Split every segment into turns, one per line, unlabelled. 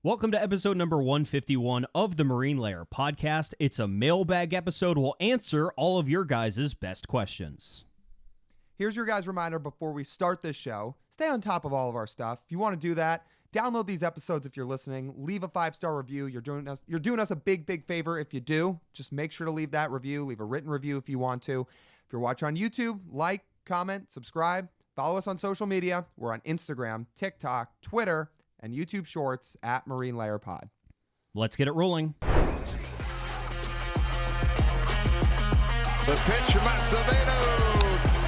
Welcome to episode number 151 of the Marine Layer podcast. It's a mailbag episode. We'll answer all of your guys' best questions.
Here's your guys' reminder before we start this show. Stay on top of all of our stuff. If you want to do that, download these episodes if you're listening. Leave a 5-star review. You're doing us a big favor if you do. Just make sure to leave that review. Leave a written review if you want to. If you're watching on YouTube, like, comment, subscribe. Follow us on social media. We're on Instagram, TikTok, Twitter, and YouTube Shorts at Marine Layer Pod.
Let's get it rolling.
The pitch from Acevedo.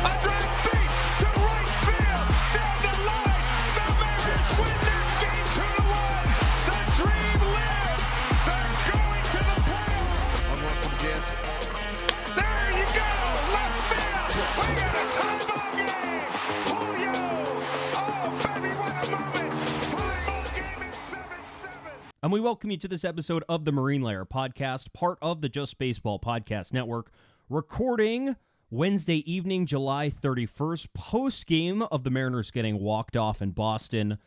A drive deep to right field. Down the line. The Mariners win this game 2-1. The dream lives. They're going to the playoffs. 1-1 from Jansen. There you go. Left field. We got a tie ball game. Julio. Oh, baby, what a moment. Tie ball game at 7-7.
And we welcome you to this episode of the Marine Layer podcast, part of the Just Baseball Podcast Network. Recording Wednesday evening, July 31st, post-game of the Mariners getting walked off in Boston.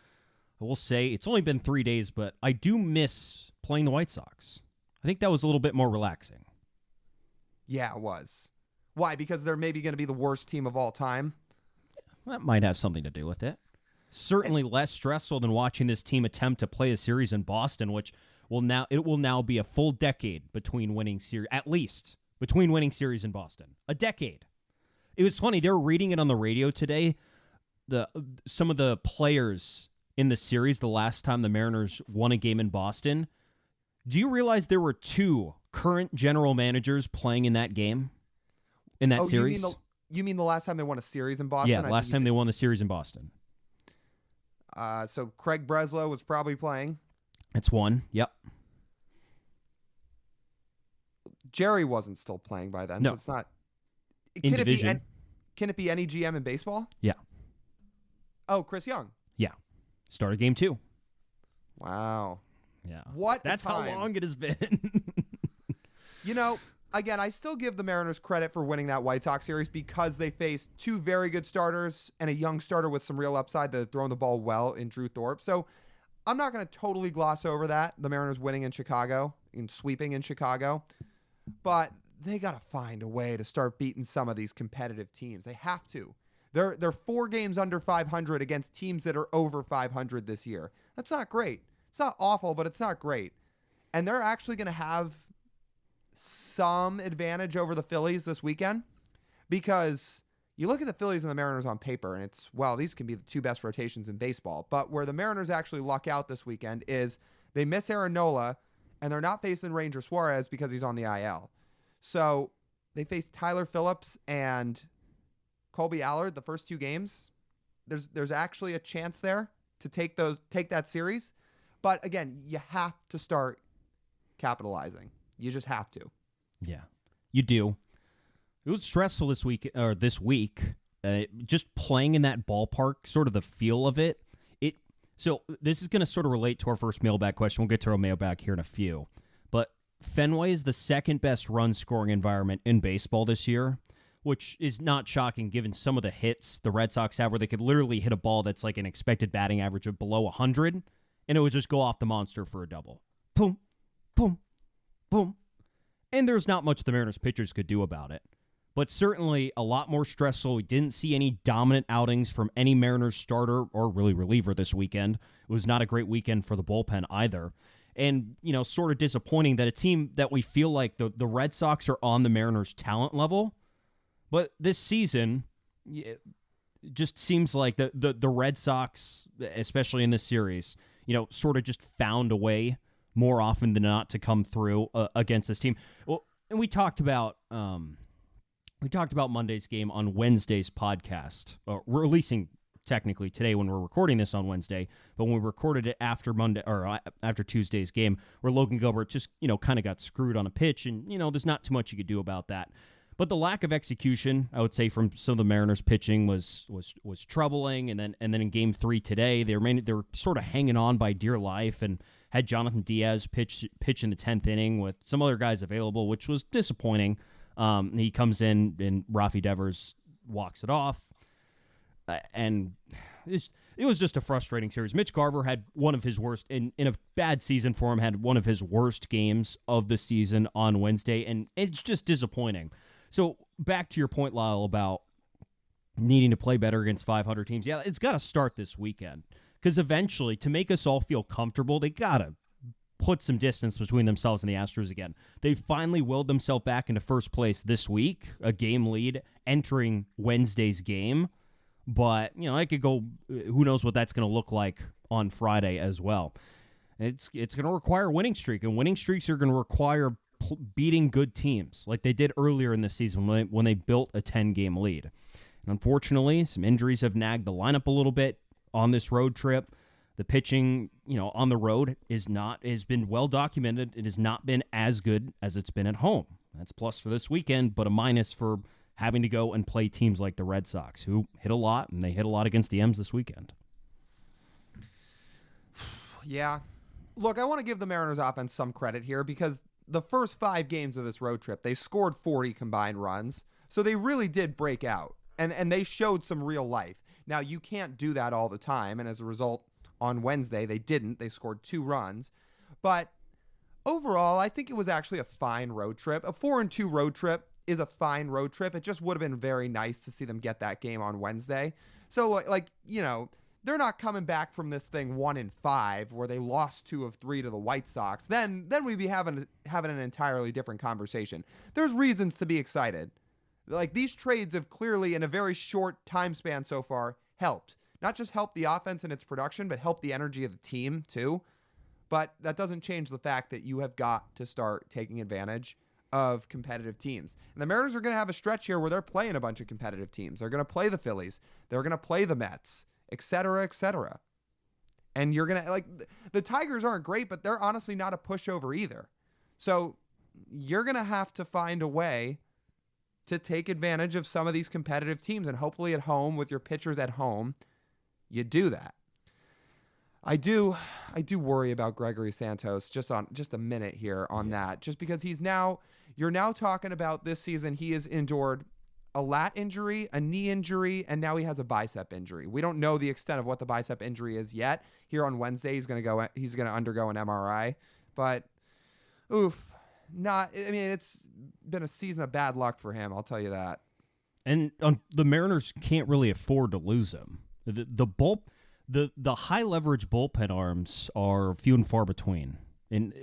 I will say it's only been 3 days, but I do miss playing the White Sox. I think that was a little bit more relaxing.
Yeah, it was. Why? Because they're maybe going to be the worst team of all time?
That might have something to do with it. Certainly less stressful than watching this team attempt to play a series in Boston, which will now be a full decade between winning series, at least between winning series in Boston. A decade. It was funny. They were reading it on the radio today. Some of the players in the series, the last time the Mariners won a game in Boston. Do you realize there were 2 current general managers playing in that game? In that series?
You mean the last time they won a series in Boston?
Yeah, last time they won the series in Boston.
So Craig Breslow was probably playing.
That's one. Yep.
Jerry wasn't still playing by then,
No.
so it's not.
In division.
Can it be any GM in baseball?
Yeah.
Oh, Chris Young.
Yeah. Started game 2.
Wow.
Yeah.
What?
That's how long it has been.
You know, again, I still give the Mariners credit for winning that White Sox series because they faced 2 very good starters and a young starter with some real upside that had thrown the ball well in Drew Thorpe. So I'm not going to totally gloss over that, the Mariners winning in Chicago and sweeping in Chicago. But they got to find a way to start beating some of these competitive teams. They have to. They're 4 games under 500 against teams that are over 500 this year. That's not great. It's not awful, but it's not great. And they're actually going to have some advantage over the Phillies this weekend because you look at the Phillies and the Mariners on paper and it's, well, these can be the 2 best rotations in baseball. But where the Mariners actually luck out this weekend is they miss Aaron Nola and they're not facing Ranger Suarez because he's on the IL. So they face Tyler Phillips and Colby Allard the first 2 games. There's actually a chance there to take that series. But again, you have to start capitalizing. You just have to. Yeah,
you do. It was stressful this week. Just playing in that ballpark, sort of the feel of it. So this is going to sort of relate to our first mailbag question. We'll get to our mailbag here in a few. But Fenway is the second best run-scoring environment in baseball this year, which is not shocking given some of the hits the Red Sox have where they could literally hit a ball that's like an expected batting average of below 100, and it would just go off the monster for a double. Boom, boom, boom. And there's not much the Mariners pitchers could do about it. But certainly a lot more stressful. We didn't see any dominant outings from any Mariners starter or really reliever this weekend. It was not a great weekend for the bullpen either. And, sort of disappointing that a team that we feel like the Red Sox are on the Mariners' talent level. But this season, it just seems like the Red Sox, especially in this series, sort of just found a way more often than not to come through against this team. Well, and we talked about Monday's game on Wednesday's podcast, releasing technically today when we're recording this on Wednesday, but when we recorded it after Monday or after Tuesday's game, where Logan Gilbert just kind of got screwed on a pitch, and there's not too much you could do about that. But the lack of execution, I would say, from some of the Mariners pitching was troubling. And then in Game 3 today, they were sort of hanging on by dear life and had Jonathan Diaz pitch in the 10th inning with some other guys available, which was disappointing. He comes in and Rafi Devers walks it off. And it's it was just a frustrating series. Mitch Garver had one of his worst, in a bad season for him, had one of his worst games of the season on Wednesday, and it's just disappointing. So back to your point, Lyle, about needing to play better against 500 teams. Yeah, it's got to start this weekend, because eventually, to make us all feel comfortable, they got to put some distance between themselves and the Astros again. They finally willed themselves back into first place this week, a game lead entering Wednesday's game. But, I could go, who knows what that's going to look like on Friday as well. It's going to require a winning streak, and winning streaks are going to require beating good teams like they did earlier in the season when they built a 10-game lead. And unfortunately, some injuries have nagged the lineup a little bit on this road trip. The pitching, on the road has been well documented. It has not been as good as it's been at home. That's a plus for this weekend, but a minus for having to go and play teams like the Red Sox, who hit a lot, and they hit a lot against the M's this weekend.
Yeah. Look, I want to give the Mariners offense some credit here, because the first 5 games of this road trip, they scored 40 combined runs. So they really did break out, and they showed some real life. Now, you can't do that all the time, and as a result, on Wednesday, they didn't. They scored 2 runs. But overall, I think it was actually a fine road trip. A 4-2 road trip is a fine road trip. It just would have been very nice to see them get that game on Wednesday. So, they're not coming back from this thing 1-5, where they lost 2 of 3 to the White Sox. Then we'd be having an entirely different conversation. There's reasons to be excited. These trades have clearly, in a very short time span so far, helped. Not just help the offense and its production, but help the energy of the team too. But that doesn't change the fact that you have got to start taking advantage of competitive teams. And the Mariners are going to have a stretch here where they're playing a bunch of competitive teams. They're going to play the Phillies. They're going to play the Mets, et cetera, et cetera. And you're going to, the Tigers aren't great, but they're honestly not a pushover either. So you're going to have to find a way to take advantage of some of these competitive teams, and hopefully at home, with your pitchers at home, you do that. I do worry about Gregory Santos just a minute here on that, just because you're now talking about this season. He has endured a lat injury, a knee injury, and now he has a bicep injury. We don't know the extent of what the bicep injury is yet. Here on Wednesday, he's going to undergo an MRI, but it's been a season of bad luck for him, I'll tell you that. And
the Mariners can't really afford to lose him. The high leverage bullpen arms are few and far between. And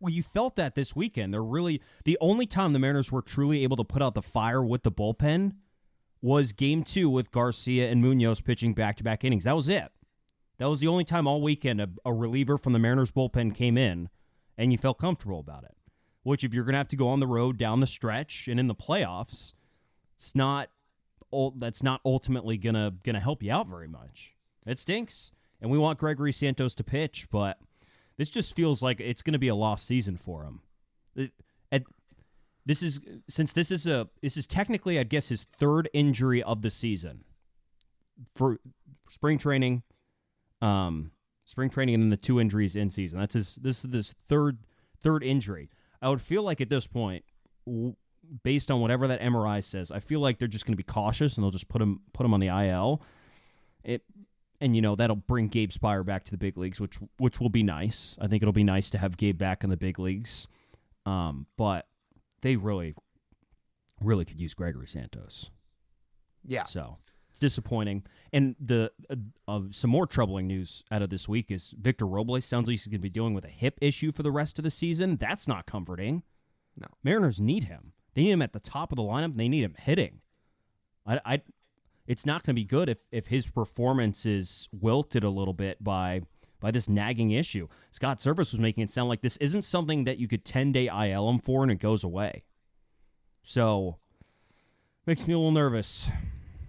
you felt that this weekend. They're really the only time the Mariners were truly able to put out the fire with the bullpen was Game 2 with Garcia and Munoz pitching back-to-back innings. That was it. That was the only time all weekend a reliever from the Mariners bullpen came in, and you felt comfortable about it. Which, if you're going to have to go on the road down the stretch and in the playoffs, that's not ultimately gonna help you out very much. It stinks, and we want Gregory Santos to pitch, but this just feels like it's going to be a lost season for him. This is technically, I guess, his 3rd injury of the season for spring training, and then the 2 injuries in season. This is his third injury. I would feel like at this point, based on whatever that MRI says, I feel like they're just going to be cautious and they'll just put him on the IL. That'll bring Gabe Spire back to the big leagues, which will be nice. I think it'll be nice to have Gabe back in the big leagues. But they really, really could use Gregory Santos.
Yeah.
So it's disappointing. And some more troubling news out of this week is Victor Robles sounds like he's going to be dealing with a hip issue for the rest of the season. That's not comforting.
No.
Mariners need him. They need him at the top of the lineup, and they need him hitting. It's not going to be good if his performance is wilted a little bit by this nagging issue. Scott Service was making it sound like this isn't something that you could 10-day IL him for and it goes away. So, makes me a little nervous.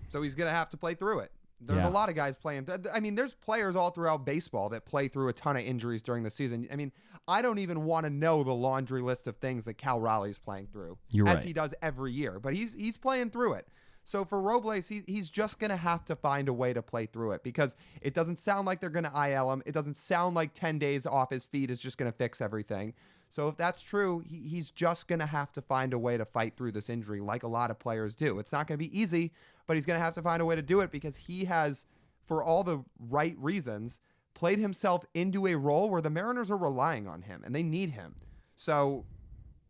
So he's going to have to play through it. There's a lot of guys playing. I mean, there's players all throughout baseball that play through a ton of injuries during the season. I mean, I don't even want to know the laundry list of things that Cal Raleigh's playing through. As he does every year. But he's playing through it. So for Robles, he's just going to have to find a way to play through it, because it doesn't sound like they're going to IL him. It doesn't sound like 10 days off his feet is just going to fix everything. So if that's true, he's just going to have to find a way to fight through this injury like a lot of players do. It's not going to be easy, but he's going to have to find a way to do it, because he has for all the right reasons, played himself into a role where the Mariners are relying on him and they need him. So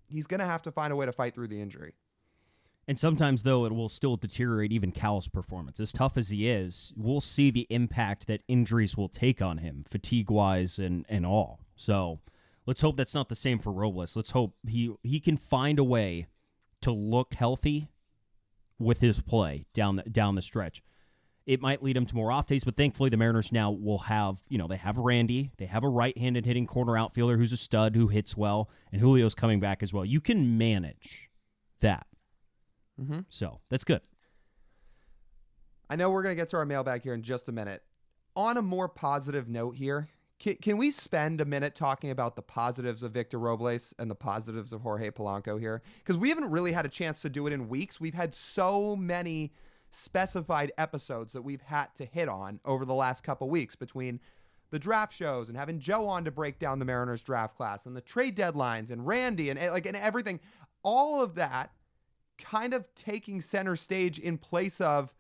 he's going to have to find a way to fight through the injury.
And sometimes, though, it will still deteriorate even Cal's performance. As tough as he is, we'll see the impact that injuries will take on him, fatigue-wise and all. So let's hope that's not the same for Robles. Let's hope he can find a way to look healthy with his play down the stretch. It might lead him to more off days, but thankfully the Mariners now will have, they have Randy. They have a right-handed hitting corner outfielder who's a stud, who hits well, and Julio's coming back as well. You can manage that.
Mm-hmm.
So that's good.
I know we're going to get to our mailbag here in just a minute. On a more positive note here, can we spend a minute talking about the positives of Victor Robles and the positives of Jorge Polanco here? Because we haven't really had a chance to do it in weeks. We've had so many specified episodes that we've had to hit on over the last couple weeks between the draft shows and having Joe on to break down the Mariners draft class and the trade deadlines and Randy and everything. All of that kind of taking center stage in place of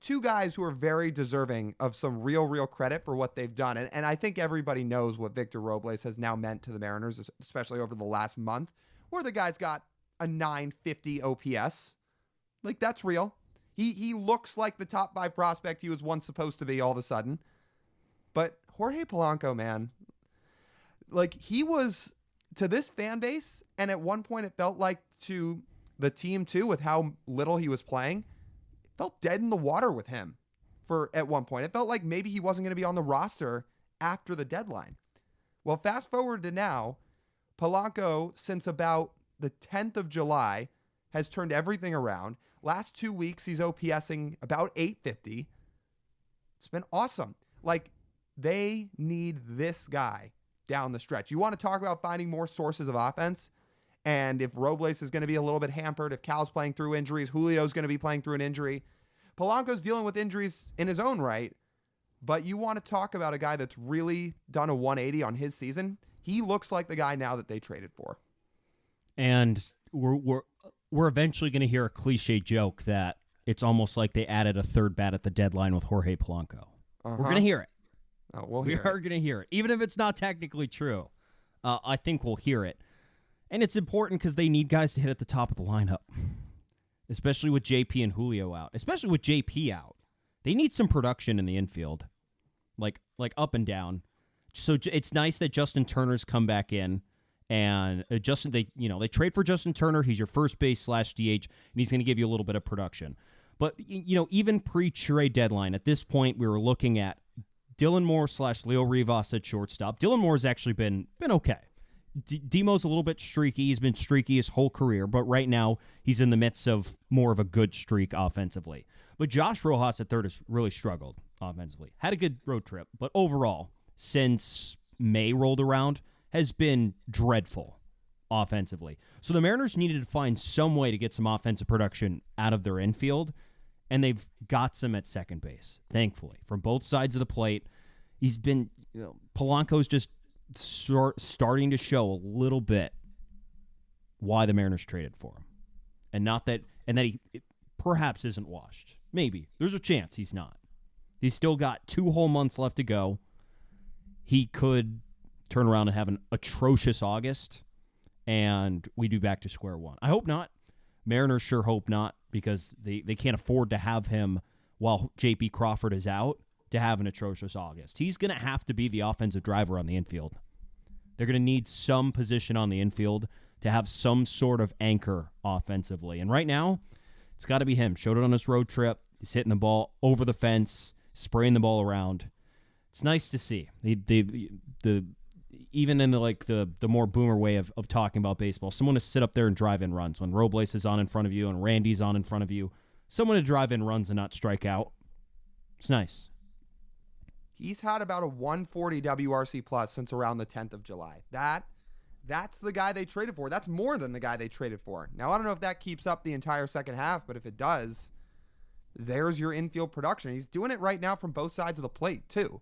two guys who are very deserving of some real credit for what they've done. And I think everybody knows what Victor Robles has now meant to the Mariners, especially over the last month, where the guy's got a 950 OPS. Like, that's real. He looks like the top 5 prospect he was once supposed to be all of a sudden. But Jorge Polanco, man, like, he was to this fan base, and at one point it felt like to the team too, with how little he was playing, it felt dead in the water with him at one point. It felt like maybe he wasn't going to be on the roster after the deadline. Well, fast forward to now, Polanco, since about the 10th of July, has turned everything around. Last 2 weeks, he's OPSing about 850. It's been awesome. Like, they need this guy down the stretch. You want to talk about finding more sources of offense? And if Robles is going to be a little bit hampered, if Cal's playing through injuries, Julio's going to be playing through an injury. Polanco's dealing with injuries in his own right. But you want to talk about a guy that's really done a 180 on his season. He looks like the guy now that they traded for.
And we're eventually going to hear a cliche joke that it's almost like they added a third bat at the deadline with Jorge Polanco. We're going to hear it.
Oh,
we are going to hear it. Even if it's not technically true, I think we'll hear it. And it's important because they need guys to hit at the top of the lineup, especially with JP and Julio out, especially with JP out. They need some production in the infield, like up and down. So it's nice that Justin Turner's come back in, and they trade for Justin Turner. He's your first base / DH, and he's going to give you a little bit of production. But even pre-trade deadline, at this point, we were looking at Dylan Moore / Leo Rivas at shortstop. Dylan Moore's actually been okay. Demo's a little bit streaky. He's been streaky his whole career, but right now he's in the midst of more of a good streak offensively. But Josh Rojas at third has really struggled offensively. Had a good road trip, but overall, since May rolled around, has been dreadful offensively. So the Mariners needed to find some way to get some offensive production out of their infield, and they've got some at second base, thankfully. From both sides of the plate, he's been, Polanco's just starting to show a little bit why the Mariners traded for him, and that he perhaps isn't washed. Maybe there's a chance he's not. He's still got 2 whole months left to go. He could turn around and have an atrocious August, and we'd be back to square one. I hope not. Mariners sure hope not, because they can't afford to have him while J.P. Crawford is out to have an atrocious August. He's going to have to be the offensive driver on the infield. They're going to need some position on the infield to have some sort of anchor offensively. And right now, it's got to be him. Showed it on his road trip. He's hitting the ball over the fence, spraying the ball around. It's nice to see. Even in the more boomer way of talking about baseball, someone to sit up there and drive in runs. When Robles is on in front of you and Randy's on in front of you, someone to drive in runs and not strike out. It's nice.
He's had about a 140 WRC plus since around the 10th of July. That's the guy they traded for. That's more than the guy they traded for. Now, I don't know if that keeps up the entire second half, but if it does, there's your infield production. He's doing it right now from both sides of the plate, too.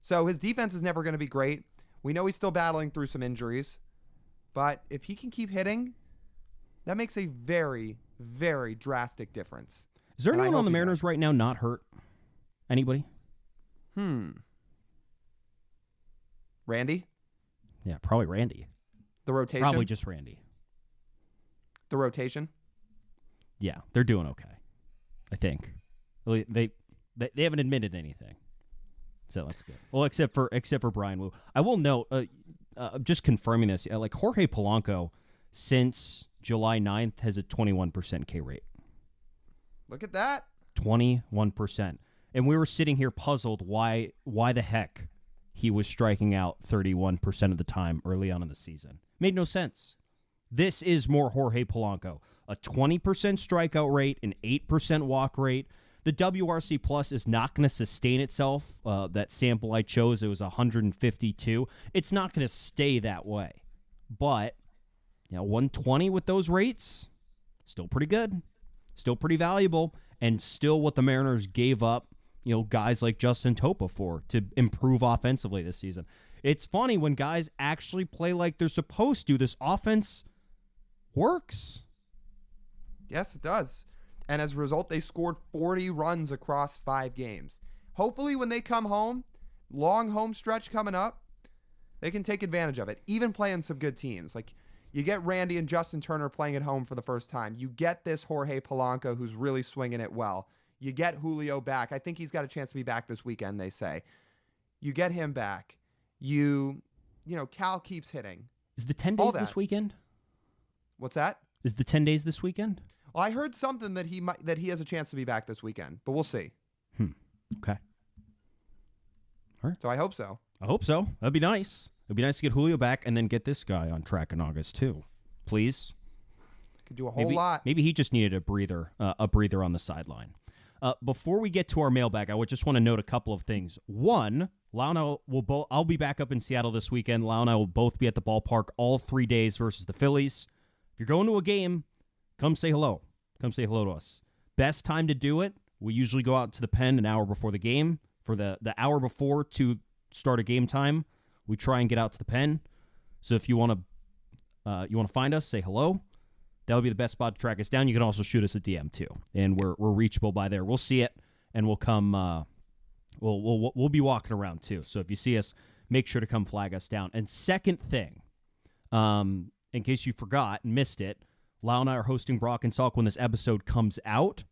So his defense is never going to be great. We know he's still battling through some injuries, but if he can keep hitting, that makes a very, very drastic difference.
Is there anyone on the Mariners right now not hurt? Anybody?
Randy?
Yeah, probably Randy.
The rotation?
Probably just Randy.
The rotation?
Yeah, they're doing okay. I think they haven't admitted anything, so that's good. Well, except for Brian Wu. I will note, just confirming this, like Jorge Polanco, since July 9th, has a 21% K rate.
Look at that.
21%. And we were sitting here puzzled why the heck he was striking out 31% of the time early on in the season. Made no sense. This is more Jorge Polanco. A 20% strikeout rate, an 8% walk rate. The WRC Plus is not going to sustain itself. That sample I chose, it was 152. It's not going to stay that way. But 120 with those rates, still pretty good. Still pretty valuable. And still what the Mariners gave up, guys like Justin Topa for to improve offensively this season. It's funny when guys actually play like they're supposed to. This offense works.
Yes, it does. And as a result, they scored 40 runs across 5 games. Hopefully when they come home, long home stretch coming up, they can take advantage of it, even playing some good teams. Like, you get Randy and Justin Turner playing at home for the first time. You get this Jorge Polanco who's really swinging it well. You get Julio back. I think he's got a chance to be back this weekend, they say. You get him back. Cal keeps hitting.
Is the 10 days this weekend?
What's that?
Is the 10 days this weekend?
Well, I heard something that he has a chance to be back this weekend, but we'll see.
Okay. All right.
So I hope so.
I hope so. That'd be nice. It'd be nice to get Julio back and then get this guy on track in August too. Please.
Could do a whole lot.
Maybe he just needed a breather on the sideline. Before we get to our mailbag, I just want to note a couple of things. One, Lyle and I I'll be back up in Seattle this weekend. Lyle and I will both be at the ballpark all 3 days versus the Phillies. If you're going to a game, come say hello. Come say hello to us. Best time to do it, we usually go out to the pen an hour before the game. For the hour before to start a game time, we try and get out to the pen. So if you want to find us, say hello. That would be the best spot to track us down. You can also shoot us a DM too, and we're reachable by there. We'll see it, and we'll come. We'll be walking around too. So if you see us, make sure to come flag us down. And second thing, in case you forgot and missed it, Lyle and I are hosting Brock and Salk when this episode comes out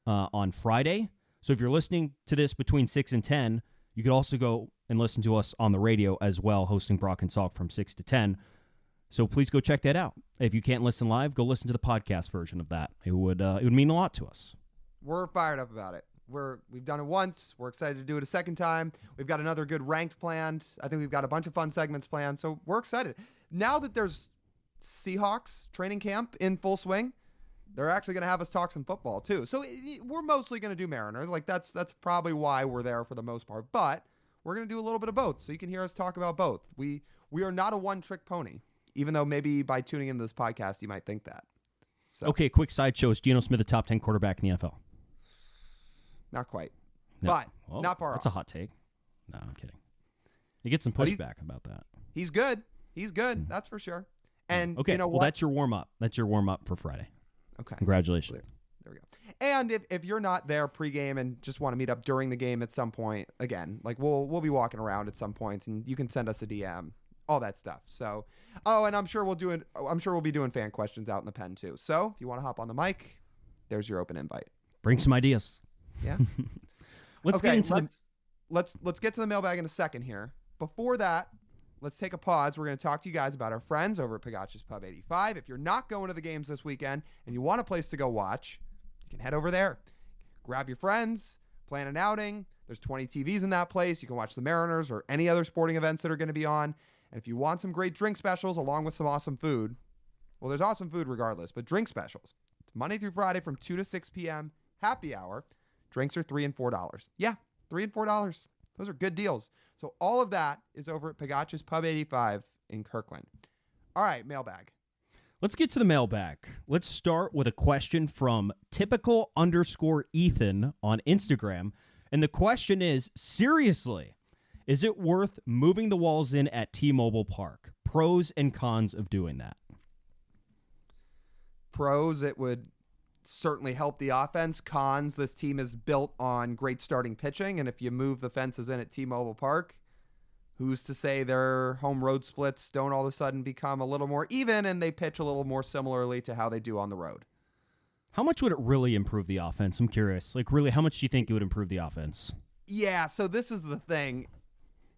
on Friday. So if you're listening to this between 6 and 10, you could also go and listen to us on the radio as well, hosting Brock and Salk from 6 to 10. So please go check that out. If you can't listen live, go listen to the podcast version of that. It would mean a lot to us.
We're fired up about it. We've done it once. We're excited to do it a second time. We've got another good ranked planned. I think we've got a bunch of fun segments planned. So we're excited. Now that there's Seahawks training camp in full swing, they're actually going to have us talk some football too. So we're mostly going to do Mariners. Like that's probably why we're there for the most part. But we're going to do a little bit of both, so you can hear us talk about both. We are not a one-trick pony, even though maybe by tuning into this podcast you might think that. So.
Okay, quick sideshow. Is Geno Smith a top 10 quarterback in the NFL?
Not quite,
No.
but not far
That's
off.
a hot take. No, I'm kidding. You get some pushback about that.
He's good. He's good. That's for sure. And
okay,
you know
well,
what?
that's your warm-up. That's your warm-up for Friday.
Okay.
Congratulations.
There we go. And if you're not there pregame and just want to meet up during the game at some point, again, like we'll be walking around at some point, and you can send us a DM, all that stuff. So, and I'm sure we'll be doing fan questions out in the pen too. So if you want to hop on the mic, there's your open invite.
Bring some ideas.
Yeah.
Let's get into
let's get to the mailbag in a second here. Before that, let's take a pause. We're going to talk to you guys about our friends over at Pagach's Pub 85. If you're not going to the games this weekend and you want a place to go watch, you can head over there. Grab your friends, plan an outing. There's 20 TVs in that place. You can watch the Mariners or any other sporting events that are going to be on. And if you want some great drink specials along with some awesome food, well, there's awesome food regardless, but drink specials. It's Monday through Friday from 2 to 6 p.m. Happy hour. Drinks are $3 and $4. Yeah, $3 and $4. Those are good deals. So all of that is over at Pagach's Pub 85 in Kirkland. All right, mailbag.
Let's get to the mailbag. Let's start with a question from typical_Ethan on Instagram. And the question is, seriously, is it worth moving the walls in at T-Mobile Park? Pros and cons of doing that.
Pros, it would certainly help the offense. Cons, this team is built on great starting pitching, and if you move the fences in at T-Mobile Park, who's to say their home road splits don't all of a sudden become a little more even and they pitch a little more similarly to how they do on the road?
How much would it really improve the offense? I'm curious. Like, really, how much do you think it would improve the offense?
Yeah, so this is the thing.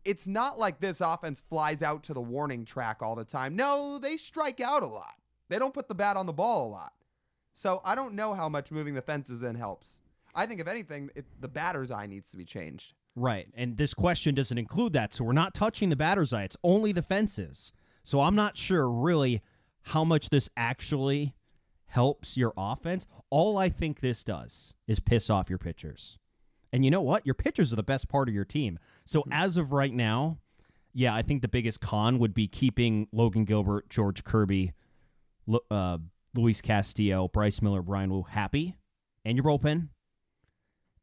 It's not like this offense flies out to the warning track all the time. No, they strike out a lot. They don't put the bat on the ball a lot. So I don't know how much moving the fences in helps. I think, if anything, the batter's eye needs to be changed.
Right, and this question doesn't include that, so we're not touching the batter's eye. It's only the fences. So I'm not sure, really, how much this actually helps your offense. All I think this does is piss off your pitchers. And you know what? Your pitchers are the best part of your team. So as of right now, yeah, I think the biggest con would be keeping Logan Gilbert, George Kirby, Luis Castillo, Bryce Miller, Brian Wu happy, and your bullpen,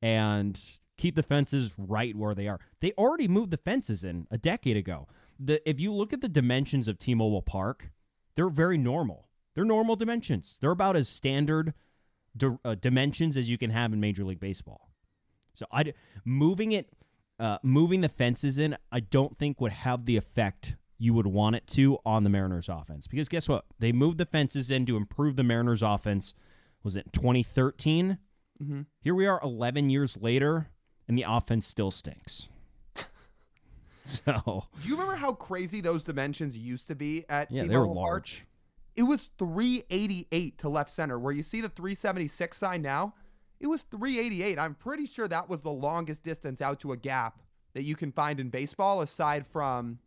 and keep the fences right where they are. They already moved the fences in a decade ago. If you look at the dimensions of T-Mobile Park, they're very normal. They're normal dimensions. They're about as standard dimensions as you can have in Major League Baseball. So moving the fences in, I don't think would have the effect you would want it to on the Mariners offense. Because guess what? They moved the fences in to improve the Mariners offense. Was it 2013?
Mm-hmm.
Here we are 11 years later, and the offense still stinks. So,
do you remember how crazy those dimensions used to be at
yeah,
T-Mobile
they were
Park?
large.
It was 388 to left center. Where you see the 376 sign now, it was 388. I'm pretty sure that was the longest distance out to a gap that you can find in baseball, aside from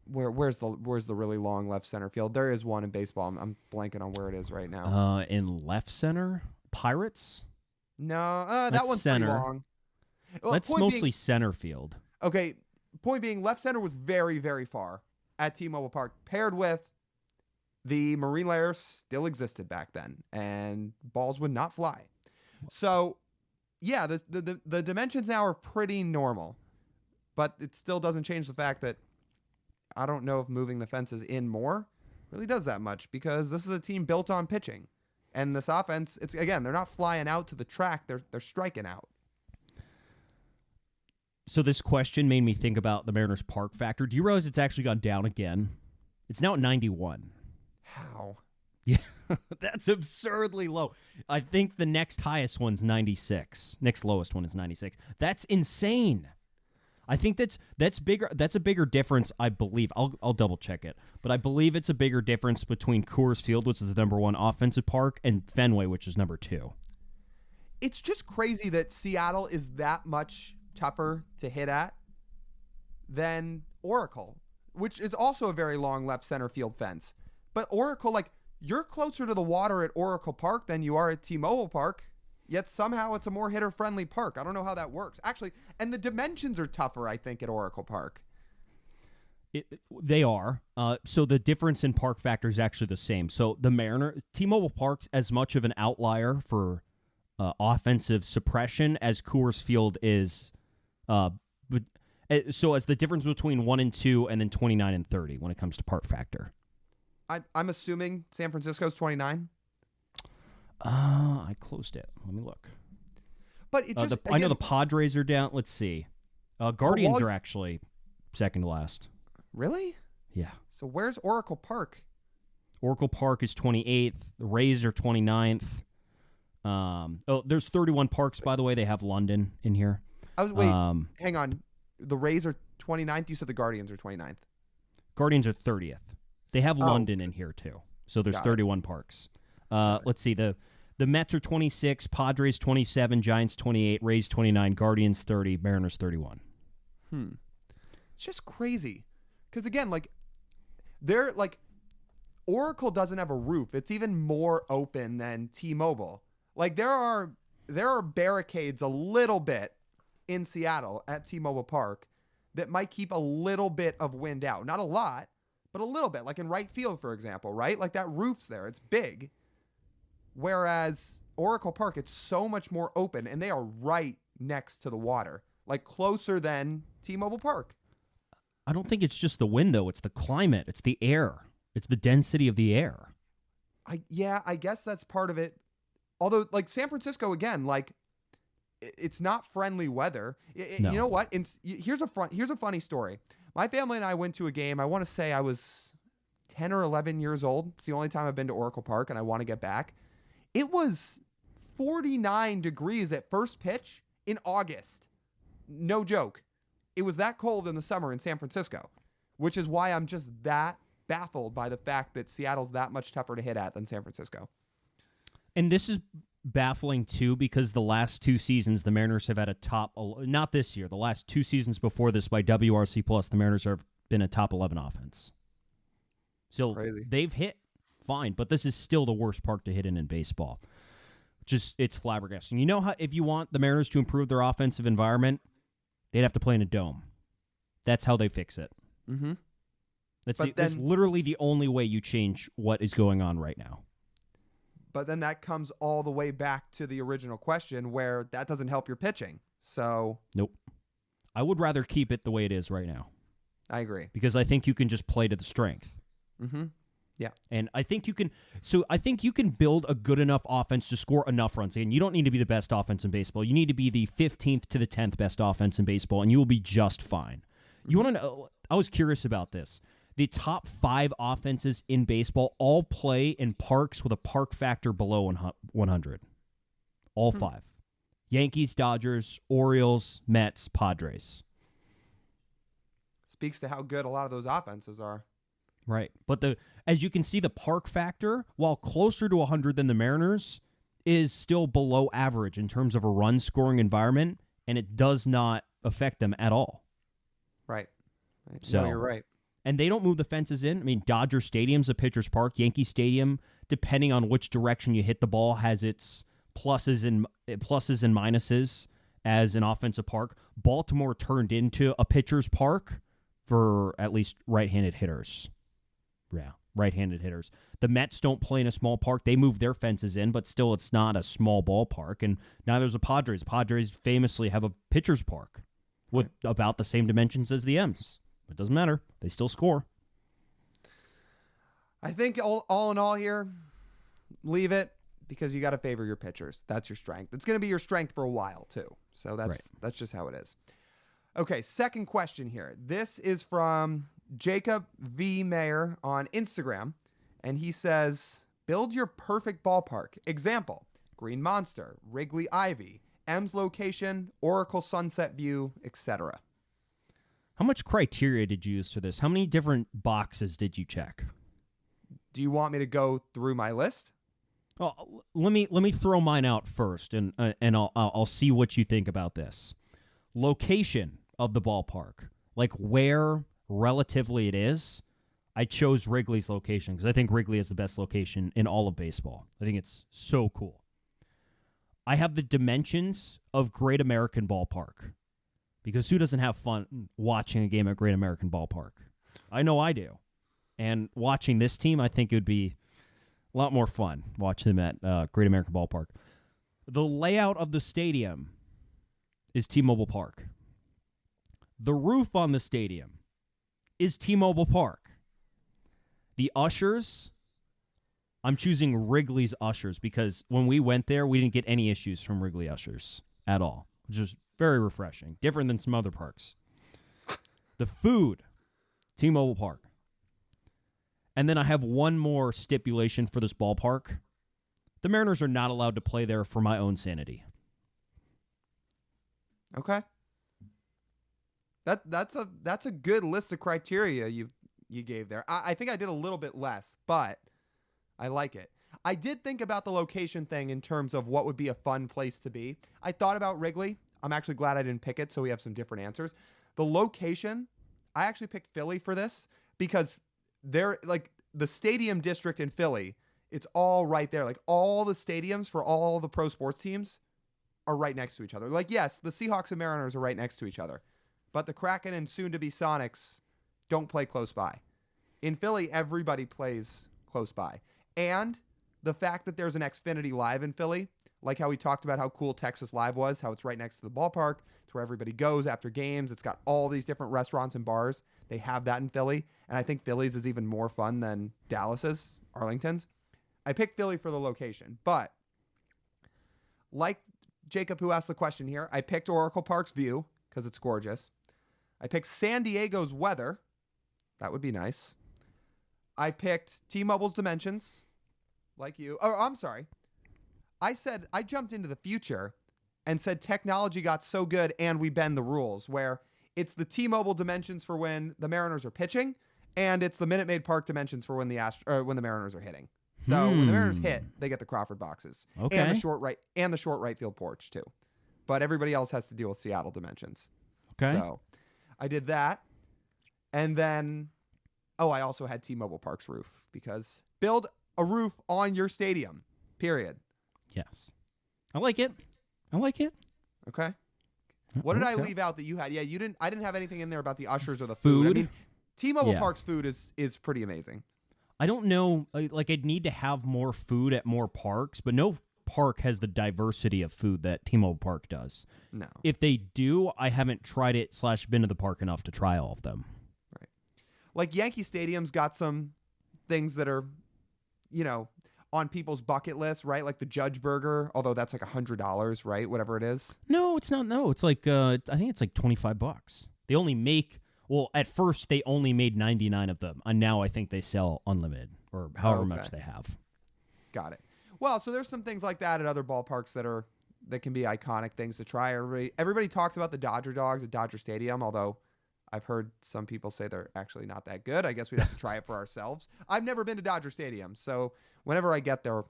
where's the really long left center field. There is one in baseball. I'm blanking on where it is right now.
In left center, Pirates.
No, that
That's
one's
center.
pretty long. Well,
That's mostly center field.
Okay, point being, left center was very, very far at T-Mobile Park, paired with the marine layers still existed back then, and balls would not fly. So, yeah, the dimensions now are pretty normal, but it still doesn't change the fact that I don't know if moving the fences in more really does that much, because this is a team built on pitching, and this offense, it's again, they're not flying out to the track, they're striking out.
So this question made me think about the Mariners park factor. Do you realize it's actually gone down again? It's now at 91.
How?
Yeah, that's absurdly low. I think the next highest one's 96. Next lowest one is 96. That's insane. I think that's bigger. That's a bigger difference, I believe. I'll double check it, but I believe it's a bigger difference between Coors Field, which is the number one offensive park, and Fenway, which is number 2.
It's just crazy that Seattle is that much tougher to hit at than Oracle, which is also a very long left center field fence. But Oracle, like, you're closer to the water at Oracle Park than you are at T-Mobile Park, yet somehow it's a more hitter-friendly park. I don't know how that works. Actually, and the dimensions are tougher, I think, at Oracle Park.
They are. So the difference in park factor is actually the same. So the T-Mobile Park's as much of an outlier for offensive suppression as Coors Field is. So as the difference between 1 and 2 and then 29 and 30 when it comes to park factor.
I'm assuming San Francisco's 29.
I closed it. Let me look.
But it just
I know the Padres are down. Let's see. Guardians are actually second to last.
Really?
Yeah.
So where's Oracle Park?
Oracle Park is 28th. The Rays are 29th. There's 31 parks, by the way. They have London in here.
Hang on. The Rays are 29th. You said the Guardians are 29th.
Guardians are 30th. They have London in here, too. So there's 31 parks. Let's see. The Mets are 26, Padres 27, Giants 28, Rays 29, Guardians 30, Mariners 31.
It's just crazy. Because, again, they're Oracle doesn't have a roof. It's even more open than T-Mobile. There are barricades a little bit in Seattle at T-Mobile Park that might keep a little bit of wind out. Not a lot, but a little bit. Like in right field, for example, right? Like that roof's there. It's big. Whereas Oracle Park, it's so much more open, and they are right next to the water. Closer than T-Mobile Park.
I don't think it's just the wind, though. It's the climate. It's the air. It's the density of the air.
I guess that's part of it. Although, like San Francisco again, like it's not friendly weather.
No.
You know what? Here's a funny story. My family and I went to a game. I want to say I was 10 or 11 years old. It's the only time I've been to Oracle Park, and I want to get back. It was 49 degrees at first pitch in August. No joke. It was that cold in the summer in San Francisco, which is why I'm just that baffled by the fact that Seattle's that much tougher to hit at than San Francisco.
And this is baffling, too, because the last 2 seasons, the Mariners have had a top... Not this year. The last 2 seasons before this by WRC+, the Mariners have been a top 11 offense. So
Crazy.
they've hit fine, but this is still the worst park to hit in baseball. It's flabbergasting. You know how if you want the Mariners to improve their offensive environment, they'd have to play in a dome. That's how they fix it.
Mm-hmm.
That's literally the only way you change what is going on right now.
But then that comes all the way back to the original question where that doesn't help your pitching. So
Nope. I would rather keep it the way it is right now.
I agree.
Because I think you can just play to the strength.
Mm-hmm. Yeah.
And I think you can build a good enough offense to score enough runs. And you don't need to be the best offense in baseball. You need to be the 15th to the 10th best offense in baseball, and you will be just fine. You want to know? I was curious about this. The top 5 offenses in baseball all play in parks with a park factor below 100. All 5. Yankees, Dodgers, Orioles, Mets, Padres.
Speaks to how good a lot of those offenses are.
Right. But as you can see, the park factor, while closer to 100 than the Mariners, is still below average in terms of a run-scoring environment, and it does not affect them at all.
Right.
So
no, you're right.
And they don't move the fences in. I mean, Dodger Stadium's a pitcher's park. Yankee Stadium, depending on which direction you hit the ball, has its pluses and minuses as an offensive park. Baltimore turned into a pitcher's park for at least right-handed hitters. Yeah, right-handed hitters. The Mets don't play in a small park. They move their fences in, but still it's not a small ballpark. And neither is the Padres. The Padres famously have a pitcher's park with about the same dimensions as the M's. It doesn't matter. They still score.
I think all in all here, leave it because you got to favor your pitchers. That's your strength. It's going to be your strength for a while, too. So that's just how it is. Okay, second question here. This is from Jacob V. Mayer on Instagram, and he says, build your perfect ballpark. Example, Green Monster, Wrigley Ivy, M's location, Oracle Sunset View, etc.
How much criteria did you use for this? How many different boxes did you check?
Do you want me to go through my list?
Well, let me throw mine out first, and I'll see what you think about this. Location of the ballpark, like where relatively it is. I chose Wrigley's location because I think Wrigley is the best location in all of baseball. I think it's so cool. I have the dimensions of Great American Ballpark because who doesn't have fun watching a game at Great American Ballpark? I know I do. And watching this team, I think it would be a lot more fun watching them at Great American Ballpark. The layout of the stadium is T-Mobile Park. The roof on the stadium is T-Mobile Park. The ushers, I'm choosing Wrigley's ushers because when we went there, we didn't get any issues from Wrigley ushers at all, which is very refreshing, different than some other parks. The food, T-Mobile Park. And then I have one more stipulation for this ballpark. The Mariners are not allowed to play there for my own sanity.
Okay. That's a good list of criteria you gave there. I think I did a little bit less, but I like it. I did think about the location thing in terms of what would be a fun place to be. I thought about Wrigley. I'm actually glad I didn't pick it, so we have some different answers. The location, I actually picked Philly for this because they're like the stadium district in Philly. It's all right there. Like all the stadiums for all the pro sports teams are right next to each other. Like, yes, the Seahawks and Mariners are right next to each other, but the Kraken and soon-to-be Sonics don't play close by. In Philly, everybody plays close by. And the fact that there's an Xfinity Live in Philly, like how we talked about how cool Texas Live was, how it's right next to the ballpark, it's where everybody goes after games. It's got all these different restaurants and bars. They have that in Philly. And I think Philly's is even more fun than Dallas's, Arlington's. I picked Philly for the location, but like Jacob, who asked the question here, I picked Oracle Park's view because it's gorgeous. I picked San Diego's weather. That would be nice. I picked T-Mobile's dimensions, like you. Oh, I'm sorry. I jumped into the future and said technology got so good and we bend the rules, where it's the T-Mobile dimensions for when the Mariners are pitching, and it's the Minute Maid Park dimensions for when the Mariners are hitting. So when the Mariners hit, they get the Crawford boxes,
Okay.
and the short right field porch too. But everybody else has to deal with Seattle dimensions.
Okay.
So I did that, and then I also had T-Mobile Park's roof, because build a roof on your stadium. Period.
Yes. I like it.
Okay. What did I leave out that you had? Yeah, you didn't. I didn't have anything in there about the ushers or the
Food?
food. I mean, T-Mobile
Yeah.
Park's food is pretty amazing.
I don't know. Like, I'd need to have more food at more parks, but no park has the diversity of food that T-Mobile Park does.
No.
If they do, I haven't tried it / been to the park enough to try all of them.
Right. Like Yankee Stadium's got some things that are, on people's bucket list, right? Like the Judge Burger, although that's like $100, right? Whatever it is.
No, it's not. No, it's like I think it's like $25. They only make at first they only made 99 of them, and now I think they sell unlimited or however much they have.
Got it. Well, so there's some things like that at other ballparks that can be iconic things to try. Everybody talks about the Dodger dogs at Dodger Stadium, although I've heard some people say they're actually not that good. I guess we'd have to try it for ourselves. I've never been to Dodger Stadium, so whenever I get there,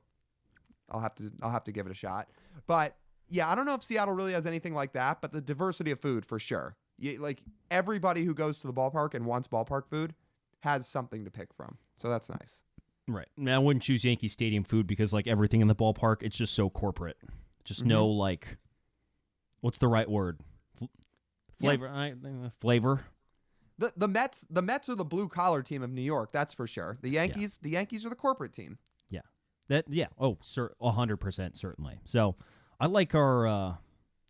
I'll have to give it a shot. But yeah, I don't know if Seattle really has anything like that, but the diversity of food for sure. Like everybody who goes to the ballpark and wants ballpark food has something to pick from. So that's nice.
Right. Now, I wouldn't choose Yankee Stadium food because like everything in the ballpark, it's just so corporate. Just no like, what's the right word? Flavor.
Yeah.
Flavor.
The Mets are the blue collar team of New York. That's for sure. The Yankees are the corporate team.
Yeah. Oh, 100% certainly. So I like our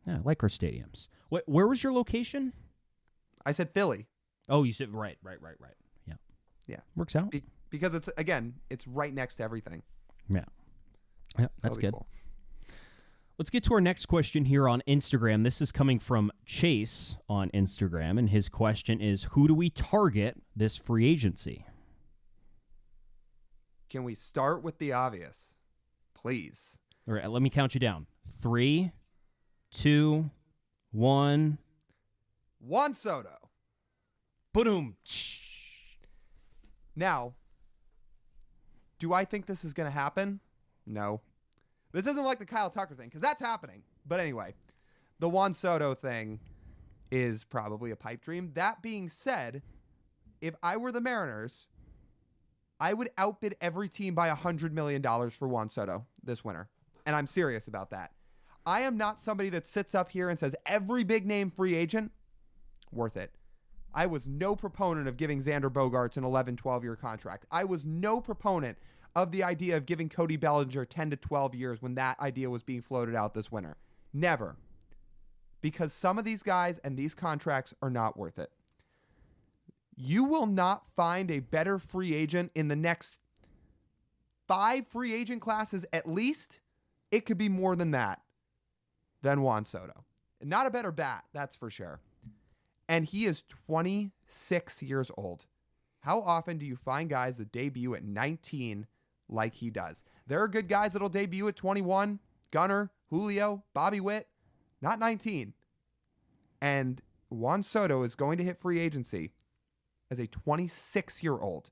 stadiums. Where was your location?
I said Philly.
Oh, you said right. Yeah.
Yeah.
Works out.
Because it's right next to everything.
Yeah, that's good.
Cool.
Let's get to our next question here on Instagram. This is coming from Chase on Instagram, and his question is, who do we target this free agency?
Can we start with the obvious, please?
All right, let me count you down. 3, 2, 1.
Juan Soto.
Boom.
Now, do I think this is going to happen? No. This isn't like the Kyle Tucker thing, because that's happening. But anyway, the Juan Soto thing is probably a pipe dream. That being said, if I were the Mariners, I would outbid every team by $100 million for Juan Soto this winter. And I'm serious about that. I am not somebody that sits up here and says every big name free agent, worth it. I was no proponent of giving Xander Bogaerts an 11, 12-year contract. I was no proponent of the idea of giving Cody Bellinger 10 to 12 years when that idea was being floated out this winter. Never. Because some of these guys and these contracts are not worth it. You will not find a better free agent in the next 5 free agent classes at least. It could be more than that, than Juan Soto. And not a better bat, that's for sure. And he is 26 years old. How often do you find guys that debut at 19 like he does? There are good guys that'll debut at 21. Gunnar, Julio, Bobby Witt, not 19. And Juan Soto is going to hit free agency as a 26-year-old.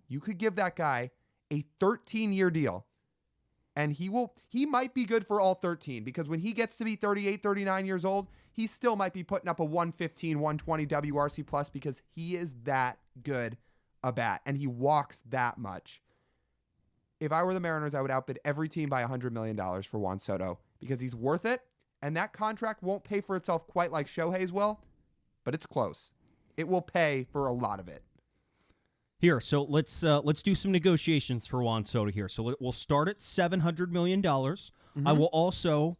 You could give that guy a 13-year deal. And he might be good for all 13, because when he gets to be 38, 39 years old, he still might be putting up a 115, 120 WRC plus, because he is that good a bat and he walks that much. If I were the Mariners, I would outbid every team by $100 million for Juan Soto, because he's worth it. And that contract won't pay for itself quite like Shohei's will, but it's close. It will pay for a lot of it.
Here, so let's do some negotiations for Juan Soto here. So we'll start at $700 million. I will also,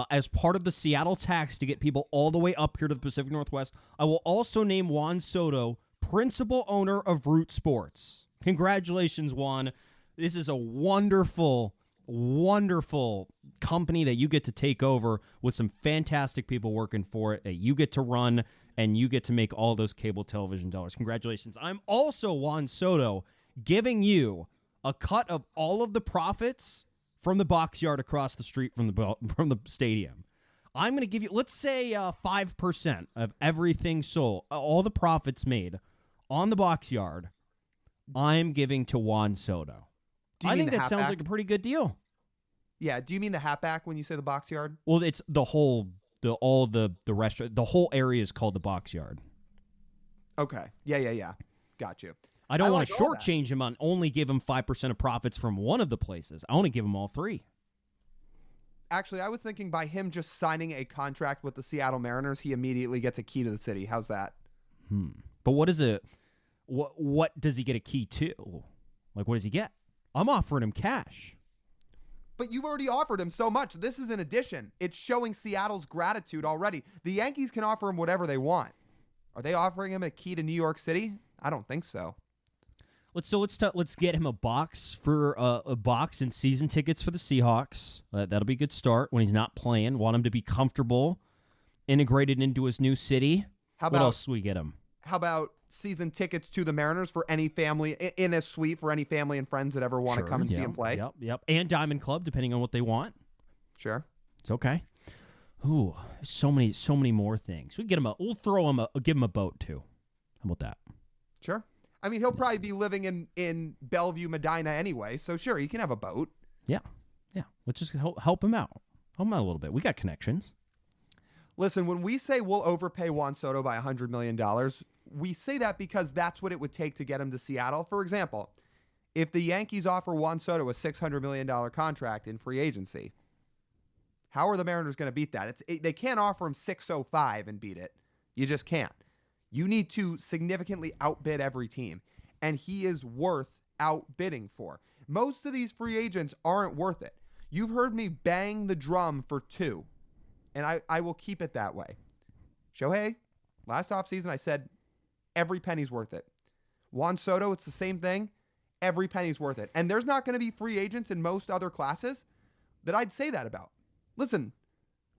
as part of the Seattle tax to get people all the way up here to the Pacific Northwest, I will also name Juan Soto principal owner of Root Sports. Congratulations, Juan. This is a wonderful, wonderful company that you get to take over with some fantastic people working for it that you get to run, and you get to make all those cable television dollars. Congratulations. I'm also, Juan Soto, giving you a cut of all of the profits from the box yard across the street from the stadium. I'm going to give you, let's say 5% of everything sold, all the profits made on the box yard, I'm giving to Juan Soto. I think that sounds like a pretty good deal.
Yeah. Do you mean the hatback when you say the box yard?
Well, it's the whole, the restaurant, the whole area is called the box yard.
Okay. Yeah. Got you.
I don't want to shortchange him on only give him 5% of profits from one of the places. I want to give him all three.
Actually, I was thinking by him just signing a contract with the Seattle Mariners, he immediately gets a key to the city. How's that?
But what is it? What does he get a key to? Like, what does he get? I'm offering him cash.
But you've already offered him so much. This is an addition. It's showing Seattle's gratitude already. The Yankees can offer him whatever they want. Are they offering him a key to New York City? I don't think so.
Let's get him a box and season tickets for the Seahawks. That'll be a good start when he's not playing. Want him to be comfortable, integrated into his new city. What else do we get him?
How about season tickets to the Mariners for any family in a suite for any family and friends that ever want to come and see him play?
Yep. And Diamond Club, depending on what they want.
Sure.
It's okay. Ooh, so many more things. We'll give him a boat too. How about that?
Sure. I mean, he'll probably be living in Bellevue, Medina anyway, so sure, he can have a boat.
Yeah. Let's just help him out. Help him out a little bit. We got connections.
Listen, when we say we'll overpay Juan Soto by $100 million, we say that because that's what it would take to get him to Seattle. For example, if the Yankees offer Juan Soto a $600 million contract in free agency, how are the Mariners going to beat that? They can't offer him $605 and beat it. You just can't. You need to significantly outbid every team, and he is worth outbidding for. Most of these free agents aren't worth it. You've heard me bang the drum for two, and I will keep it that way. Shohei, last offseason I said every penny's worth it. Juan Soto, it's the same thing. Every penny's worth it. And there's not going to be free agents in most other classes that I'd say that about. Listen,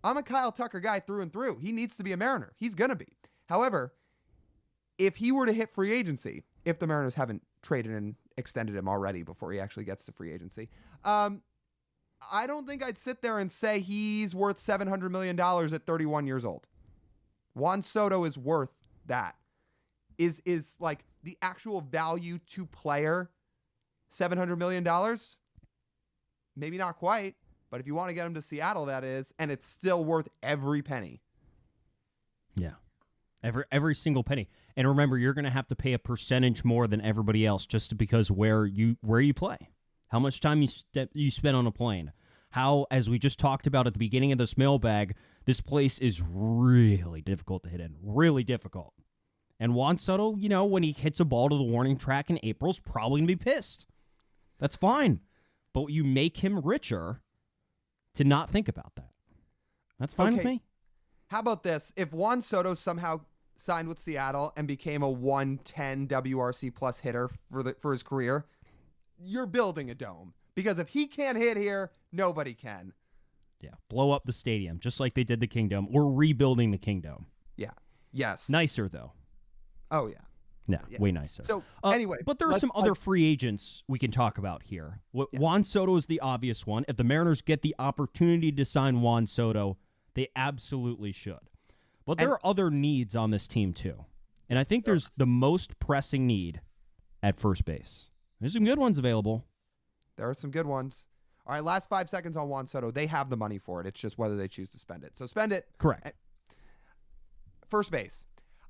I'm a Kyle Tucker guy through and through. He needs to be a Mariner. He's going to be. However, if he were to hit free agency, if the Mariners haven't traded and extended him already before he actually gets to free agency, I don't think I'd sit there and say he's worth $700 million at 31 years old. Juan Soto is worth that. Is like the actual value to player $700 million? Maybe not quite, but if you want to get him to Seattle, that is, and it's still worth every penny.
Yeah. Every single penny. And remember, you're going to have to pay a percentage more than everybody else just because where you play. How much time you spend on a plane. How, as we just talked about at the beginning of this mailbag, this place is really difficult to hit in. Really difficult. And Juan Soto, when he hits a ball to the warning track in April, is probably going to be pissed. That's fine. But you make him richer to not think about that. That's fine with me.
How about this? If Juan Soto somehow signed with Seattle and became a 110 WRC plus hitter for his career, you're building a dome. Because if he can't hit here, nobody can.
Yeah, blow up the stadium, just like they did the Kingdom. We're rebuilding the Kingdom.
Yeah. Yes.
Nicer, though.
Oh, yeah.
Yeah, way nicer.
So, anyway.
But there are some other free agents we can talk about here. Juan Soto is the obvious one. If the Mariners get the opportunity to sign Juan Soto, they absolutely should. But there are other needs on this team, too. And I think there's the most pressing need at first base. There's some good ones available.
There are some good ones. All right, last 5 seconds on Juan Soto. They have the money for it. It's just whether they choose to spend it. So spend it.
Correct.
First base.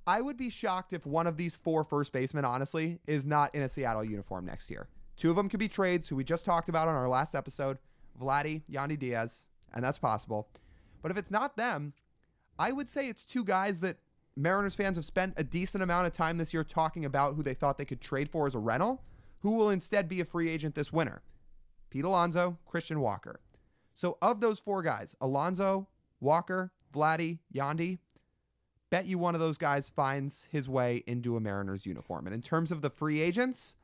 I would be shocked if one of these 4 first basemen, honestly, is not in a Seattle uniform next year. 2 of them could be trades, who we just talked about on our last episode. Vladdy, Yandy Diaz, and that's possible. But if it's not them, I would say it's 2 guys that Mariners fans have spent a decent amount of time this year talking about who they thought they could trade for as a rental, who will instead be a free agent this winter. Pete Alonso, Christian Walker. So of those 4 guys, Alonso, Walker, Vladdy, Yandy, bet you one of those guys finds his way into a Mariners uniform. And in terms of the free agents,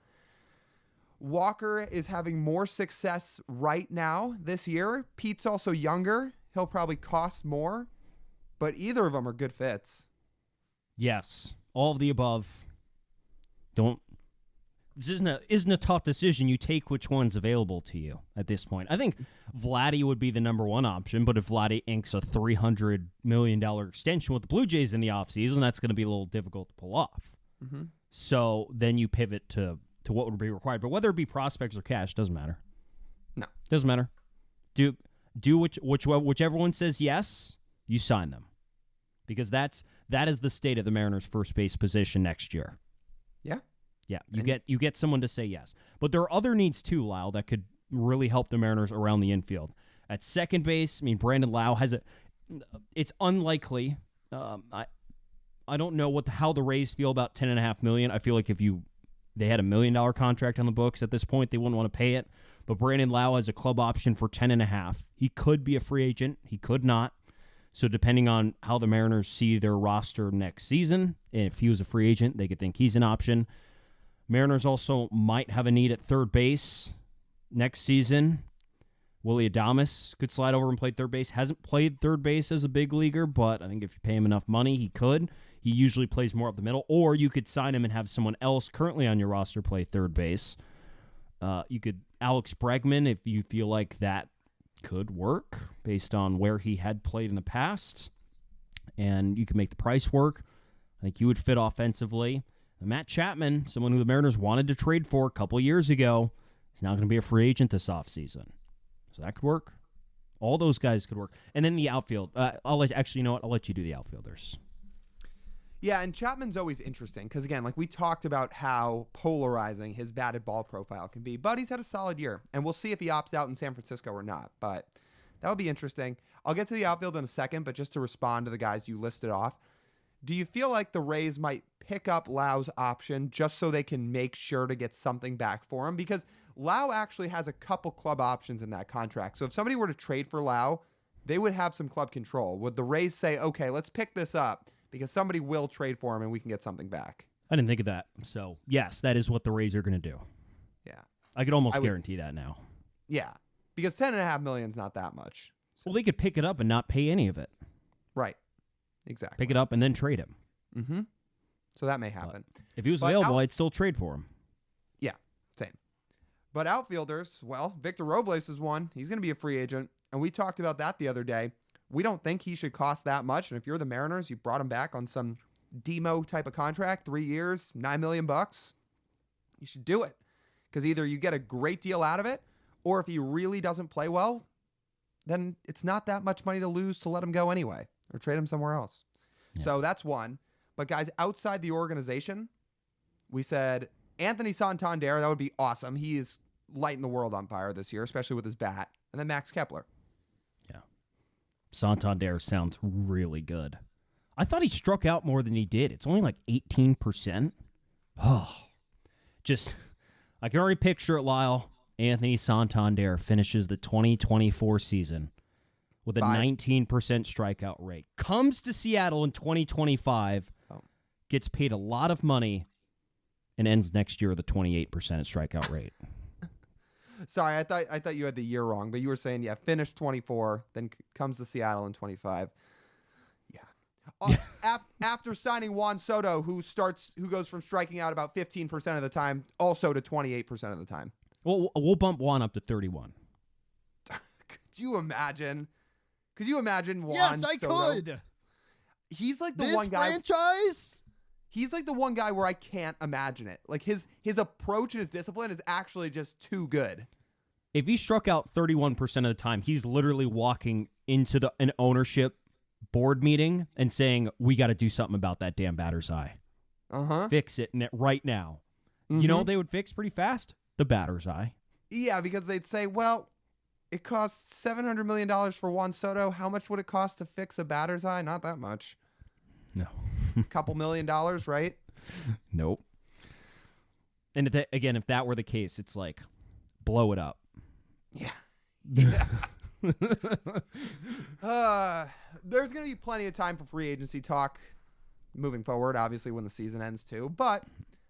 Walker is having more success right now this year. Pete's also younger. He'll probably cost more, but either of them are good fits.
Yes, all of the above. This isn't a tough decision. You take which one's available to you at this point. I think Vladdy would be the number one option, but if Vladdy inks a $300 million extension with the Blue Jays in the offseason, that's going to be a little difficult to pull off.
Mm-hmm.
So then you pivot to what would be required. But whether it be prospects or cash, doesn't matter.
No.
Doesn't matter. Do whichever one says yes, you sign them. Because that is the state of the Mariners' first base position next year.
Yeah.
Yeah, you get someone to say yes. But there are other needs too, Lyle, that could really help the Mariners around the infield. At second base, I mean, Brandon Lau has it's unlikely. I don't know how the Rays feel about $10.5 million. I feel like if they had $1 million contract on the books at this point, they wouldn't want to pay it. But Brandon Lau has a club option for $10.5. He could be a free agent. He could not. So depending on how the Mariners see their roster next season, if he was a free agent, they could think he's an option. Mariners also might have a need at third base next season. Willie Adames could slide over and play third base. Hasn't played third base as a big leaguer, but I think if you pay him enough money, he could. He usually plays more up the middle. Or you could sign him and have someone else currently on your roster play third base. You could Alex Bregman if you feel like that could work based on where he had played in the past. And you could make the price work. I think you would fit offensively. Matt Chapman, someone who the Mariners wanted to trade for a couple years ago, is now going to be a free agent this offseason. So that could work. All those guys could work. And then the outfield. I'll let you do the outfielders.
Yeah, and Chapman's always interesting because, again, like we talked about how polarizing his batted ball profile can be. But he's had a solid year, and we'll see if he opts out in San Francisco or not. But that would be interesting. I'll get to the outfield in a second, but just to respond to the guys you listed off, do you feel like the Rays might pick up Lau's option just so they can make sure to get something back for him? Because Lau actually has a couple club options in that contract. So if somebody were to trade for Lau, they would have some club control. Would the Rays say, okay, let's pick this up because somebody will trade for him and we can get something back?
I didn't think of that. So, yes, that is what the Rays are going to do.
Yeah.
I could almost guarantee that now.
Yeah, because $10.5 million is not that much. So.
Well, they could pick it up and not pay any of it.
Right. Exactly.
Pick it up and then trade him.
Mm-hmm. So that may happen.
But if he was available, I'd still trade for him.
Yeah, same. But outfielders, well, Victor Robles is one. He's going to be a free agent. And we talked about that the other day. We don't think he should cost that much. And if you're the Mariners, you brought him back on some demo type of contract, 3 years, $9 million, you should do it. Because either you get a great deal out of it, or if he really doesn't play well, then it's not that much money to lose to let him go anyway, or trade him somewhere else. Yeah. So that's one. But guys, outside the organization, we said Anthony Santander, that would be awesome. He is lighting the world on fire this year, especially with his bat. And then Max Kepler.
Yeah. Santander sounds really good. I thought he struck out more than he did. It's only like 18%. Oh, I can already picture it, Lyle. Anthony Santander finishes the 2024 season with a 19% strikeout rate. Comes to Seattle in 2025, gets paid a lot of money, and ends next year with a 28% strikeout rate.
Sorry, I thought you had the year wrong, but you were saying, finished 24, then comes to Seattle in 25. Yeah. After signing Juan Soto, who goes from striking out about 15% of the time, also to 28% of the time.
Well, we'll bump Juan up to 31.
Could you imagine? Could you imagine Juan
Yes, I
Soto?
could.
He's like the
This
one guy.
franchise?
He's like the one guy where I can't imagine it. Like his approach and his discipline is actually just too good.
If he struck out 31% of the time, he's literally walking into an ownership board meeting and saying, "We got to do something about that damn batter's eye. Fix it right now." Mm-hmm. You know what they would fix pretty fast? The batter's eye.
Yeah, because they'd say, well, it costs $700 million for Juan Soto. How much would it cost to fix a batter's eye? Not that much.
No.
Couple $1 million, right?
Nope. And if that were the case, it's like, blow it up.
Yeah. There's going to be plenty of time for free agency talk moving forward, obviously when the season ends too. But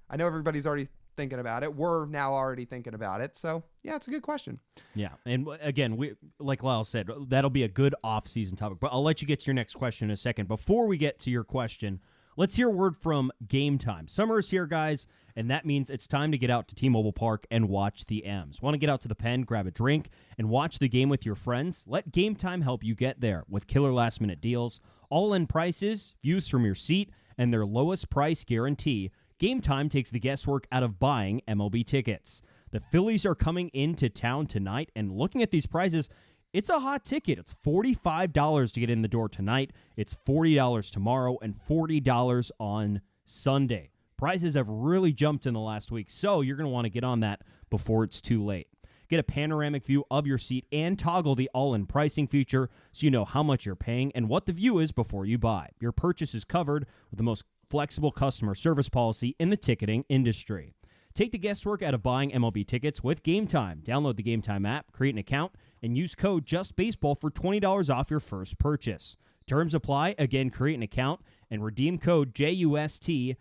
I know everybody's already thinking about it. We're now already thinking about it. So, yeah, it's a good question.
Yeah, and again, we like Lyle said, that'll be a good off-season topic. But I'll let you get to your next question in a second. Before we get to your question, let's hear a word from Game Time. Summer is here, guys, and that means it's time to get out to T-Mobile Park and watch the M's. Want to get out to the Pen, grab a drink, and watch the game with your friends? Let Game Time help you get there with killer last-minute deals, all-in prices, views from your seat, and their lowest price guarantee. Game Time takes the guesswork out of buying MLB tickets. The Phillies are coming into town tonight, and looking at these prices, it's a hot ticket. It's $45 to get in the door tonight. It's $40 tomorrow and $40 on Sunday. Prices have really jumped in the last week, so you're going to want to get on that before it's too late. Get a panoramic view of your seat and toggle the all-in pricing feature so you know how much you're paying and what the view is before you buy. Your purchase is covered with the most flexible customer service policy in the ticketing industry. Take the guesswork out of buying MLB tickets with Game Time. Download the Game Time app, create an account, and use code JUSTBASEBALL for $20 off your first purchase. Terms apply. Again, create an account and redeem code JUSTBASEBALL,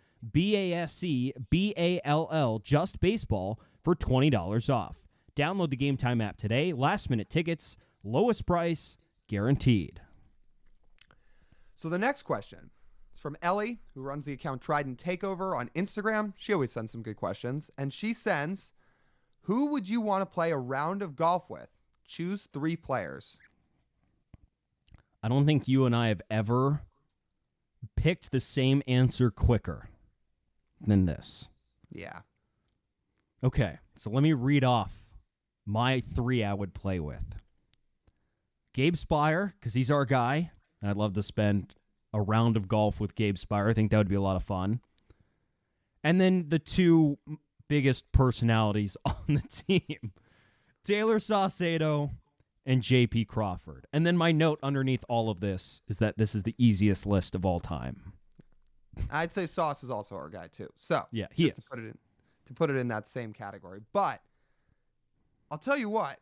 JUSTBASEBALL, for $20 off. Download the Game Time app today. Last-minute tickets, lowest price, guaranteed.
So the next question is from Ellie, who runs the account Trident Takeover on Instagram. She always sends some good questions. And she sends, who would you want to play a round of golf with? Choose 3 players.
I don't think you and I have ever picked the same answer quicker than this.
Yeah.
Okay, so let me read off my 3 I would play with. Gabe Spire, because he's our guy, and I'd love to spend a round of golf with Gabe Spire. I think that would be a lot of fun. And then the 2 biggest personalities on the team, Taylor Saucedo and J.P. Crawford. And then my note underneath all of this is that this is the easiest list of all time.
I'd say Sauce is also our guy, too. So,
yeah, he is.
To put it in that same category. But I'll tell you what,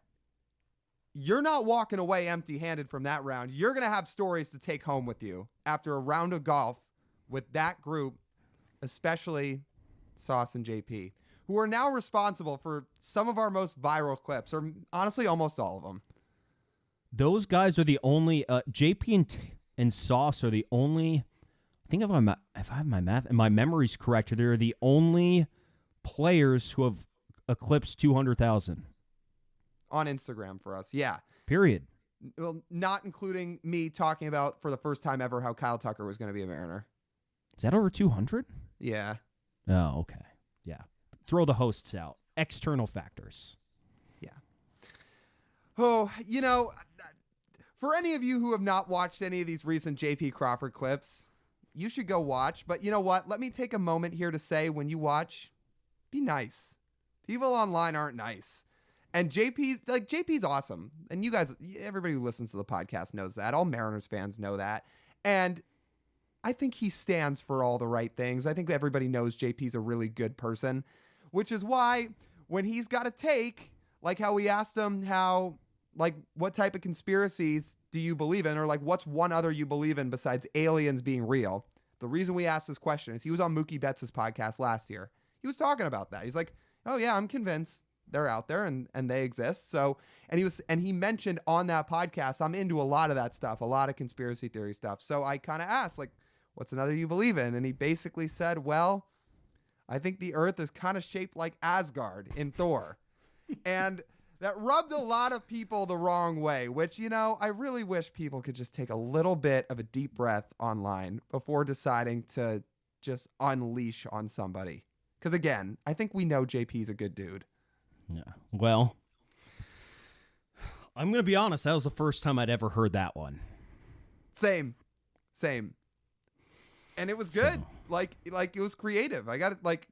you're not walking away empty-handed from that round. You're going to have stories to take home with you after a round of golf with that group, especially Sauce and JP, who are now responsible for some of our most viral clips, or honestly, almost all of them.
Those guys are the only, JP and Sauce are the only, I think if I have my math and my memory's correct, they're the only players who have eclipsed 200,000.
On Instagram for us, yeah.
Period.
Well, not including me talking about for the first time ever how Kyle Tucker was going to be a Mariner.
Is that over 200?
Yeah.
Oh, okay. Yeah. Throw the hosts out. External factors.
Yeah. Oh, you know, for any of you who have not watched any of these recent J.P. Crawford clips, you should go watch. But you know what? Let me take a moment here to say, when you watch, be nice. People online aren't nice. And JP's awesome. And you guys, everybody who listens to the podcast knows that. All Mariners fans know that. And I think he stands for all the right things. I think everybody knows JP's a really good person, which is why when he's got a take, like how we asked him what type of conspiracies do you believe in? Or like, what's one other you believe in besides aliens being real? The reason we asked this question is he was on Mookie Betts' podcast last year. He was talking about that. He's like, oh yeah, I'm convinced they're out there and they exist. So, and he mentioned on that podcast, I'm into a lot of that stuff, a lot of conspiracy theory stuff. So I kind of asked, like, what's another you believe in? And he basically said, well, I think the earth is kind of shaped like Asgard in Thor. And that rubbed a lot of people the wrong way, which, you know, I really wish people could just take a little bit of a deep breath online before deciding to just unleash on somebody. Because again, I think we know JP's a good dude.
Yeah. Well, I'm going to be honest. That was the first time I'd ever heard that one.
Same. And it was good. Like it was creative. I got it. Like,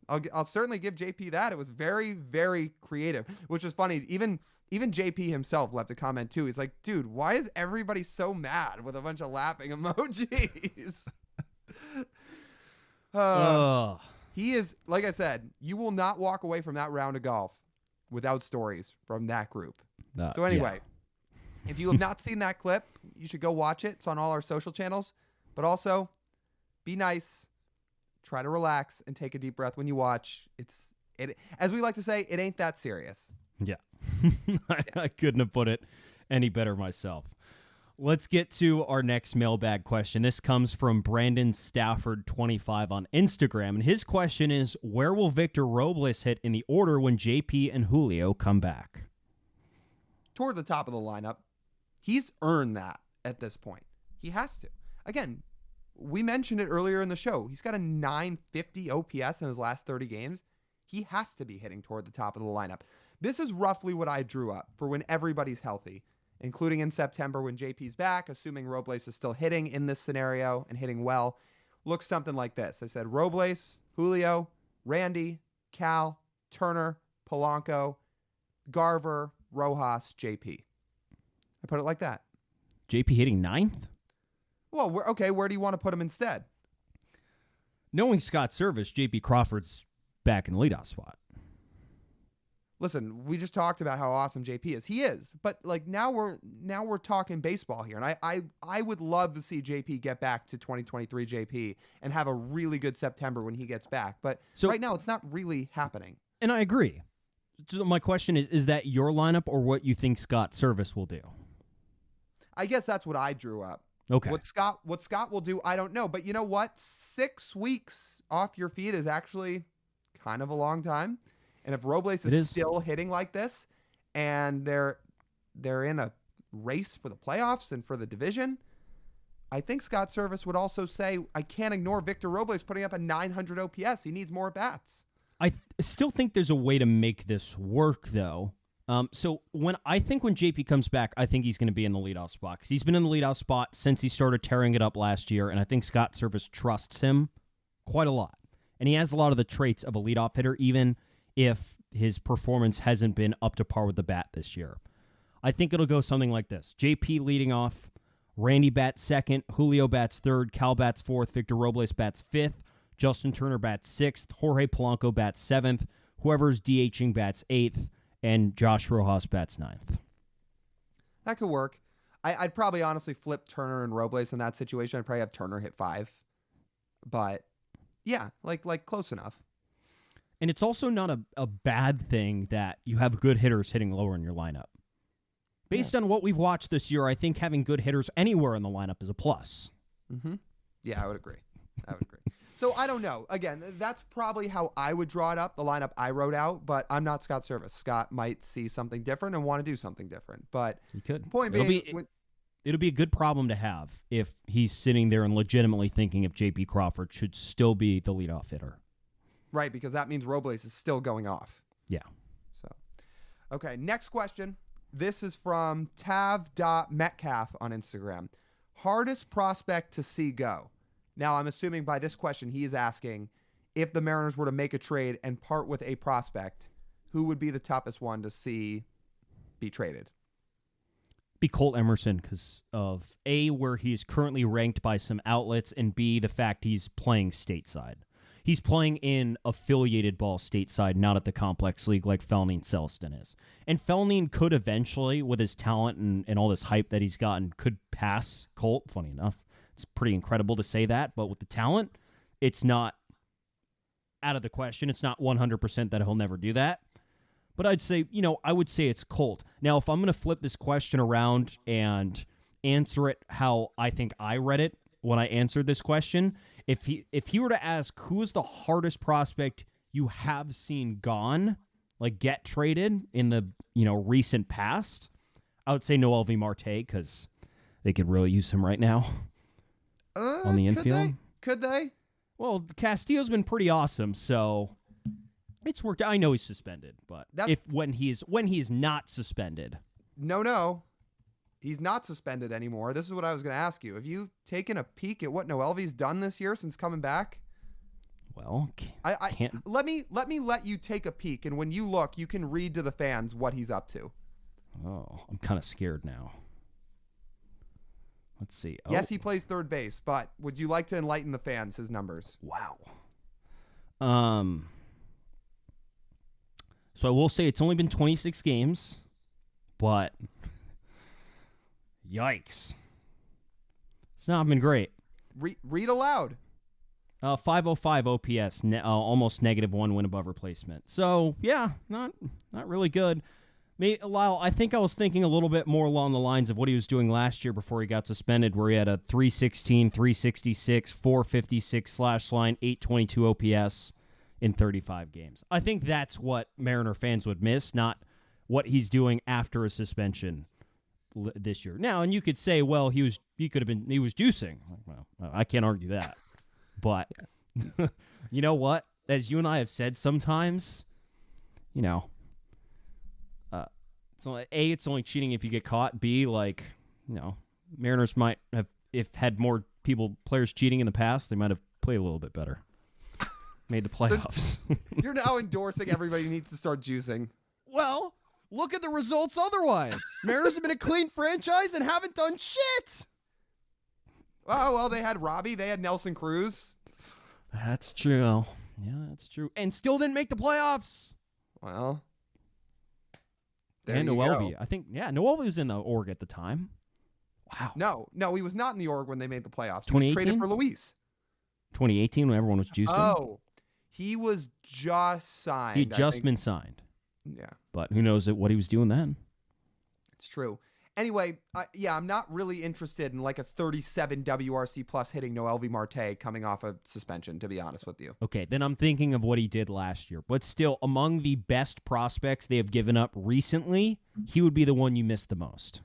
I'll certainly give JP that. It was very, very creative, which was funny. Even JP himself left a comment too. He's like, dude, why is everybody so mad with a bunch of laughing emojis? He is, like I said, you will not walk away from that round of golf without stories from that group. So anyway, if you have not seen that clip, you should go watch it. It's on all our social channels. But also, be nice, try to relax, and take a deep breath when you watch. It's As we like to say, it ain't that serious.
Yeah. I couldn't have put it any better myself. Let's get to our next mailbag question. This comes from Brandon Stafford 25 on Instagram, and his question is, where will Victor Robles hit in the order when JP and Julio come back?
Toward the top of the lineup. He's earned that at this point. He has to. Again, we mentioned it earlier in the show. He's got a 950 OPS in his last 30 games. He has to be hitting toward the top of the lineup. This is roughly what I drew up for when everybody's healthy, including in September when JP's back, assuming Robles is still hitting in this scenario and hitting well. Looks something like this. I said Robles, Julio, Randy, Cal, Turner, Polanco, Garver, Rojas, JP. I put it like that.
JP hitting 9th?
Well, where do you want to put him instead?
Knowing Scott Service, JP Crawford's back in the leadoff spot.
Listen, we just talked about how awesome JP is. He is, but like now we're talking baseball here, and I would love to see JP get back to 2023 JP and have a really good September when he gets back. But right now, it's not really happening.
And I agree. So my question is that your lineup or what you think Scott Service will do?
I guess that's what I drew up.
Okay.
What Scott will do, I don't know. But you know what? 6 weeks off your feet is actually kind of a long time. And if Robles is still hitting like this, and they're in a race for the playoffs and for the division, I think Scott Service would also say, I can't ignore Victor Robles putting up a 900 OPS. He needs more bats.
I still think there's a way to make this work, though. So when JP comes back, I think he's going to be in the leadoff spot because he's been in the leadoff spot since he started tearing it up last year, and I think Scott Service trusts him quite a lot. And he has a lot of the traits of a leadoff hitter, even if his performance hasn't been up to par with the bat this year. I think it'll go something like this. JP leading off, Randy bats second, Julio bats third, Cal bats fourth, Victor Robles bats fifth, Justin Turner bats sixth, Jorge Polanco bats seventh, whoever's DHing bats eighth, and Josh Rojas bats ninth.
That could work. I'd probably honestly flip Turner and Robles in that situation. I'd probably have Turner hit 5. But yeah, like close enough.
And it's also not a bad thing that you have good hitters hitting lower in your lineup. Based on what we've watched this year, I think having good hitters anywhere in the lineup is a plus.
Mm-hmm. Yeah, I would agree. So I don't know. Again, that's probably how I would draw it up, the lineup I wrote out, but I'm not Scott Service. Scott might see something different and want to do something different. But
he could.
Point
being,
being,
it'll be a good problem to have if he's sitting there and legitimately thinking if JP Crawford should still be the leadoff hitter.
Right, because that means Robles is still going off.
Yeah.
So, okay, next question. This is from tav.metcalf on Instagram. Hardest prospect to see go. Now, I'm assuming by this question he is asking if the Mariners were to make a trade and part with a prospect, who would be the toughest one to see be traded?
Be Colt Emerson because of A, where he's currently ranked by some outlets, and B, the fact he's playing stateside. He's playing in affiliated ball stateside, not at the complex league like Felnine Celestin is. And Felnine could eventually, with his talent and all this hype that he's gotten, could pass Colt. Funny enough, it's pretty incredible to say that, but with the talent, it's not out of the question. It's not 100% that he'll never do that. But I'd say, I would say it's Colt. Now, if I'm going to flip this question around and answer it how I think I read it when I answered this question, if he were to ask who is the hardest prospect you have seen gone, like get traded in the recent past, I would say Noel V. Marte because they could really use him right now on the infield.
Could they?
Well, Castillo's been pretty awesome, so it's worked out. I know he's suspended, but when he's not suspended.
No. He's not suspended anymore. This is what I was going to ask you. Have you taken a peek at what Noelvi's done this year since coming back?
Well,
I can't. Let me let you take a peek, and when you look, you can read to the fans what he's up to.
Oh, I'm kind of scared now. Let's see. Oh.
Yes, he plays third base, but would you like to enlighten the fans his numbers?
Wow. So I will say it's only been 26 games, but yikes. It's not been great.
Read aloud.
.505 OPS, almost -1 win above replacement. So, yeah, not really good. Lyle, I think I was thinking a little bit more along the lines of what he was doing last year before he got suspended, where he had a 316, 366, 456 slash line, 822 OPS in 35 games. I think that's what Mariner fans would miss, not what he's doing after a suspension this year. Now, and you could say, well, he was juicing. Well, I can't argue that. But you know what? As you and I have said sometimes, it's only cheating if you get caught. B, Mariners might have, if had more players cheating in the past, they might have played a little bit better. Made the playoffs.
So you're now endorsing everybody needs to start juicing.
Well, look at the results otherwise. Mariners have been a clean franchise and haven't done shit.
Oh, well, they had Robbie. They had Nelson Cruz.
That's true. Yeah, that's true.
And still didn't make the playoffs.
Well,
and Noelvi. I think, Noelvi was in the org at the time. Wow.
No, he was not in the org when they made the playoffs. He
2018?
was traded for Luis.
2018 when everyone was juicing?
Oh, he was just signed.
He'd just been signed.
Yeah.
But who knows what he was doing then.
It's true. Anyway, I'm not really interested in like a 37 WRC plus hitting Noelvi Marte coming off a suspension, to be honest with you.
Okay, then I'm thinking of what he did last year. But still, among the best prospects they have given up recently, he would be the one you miss the most.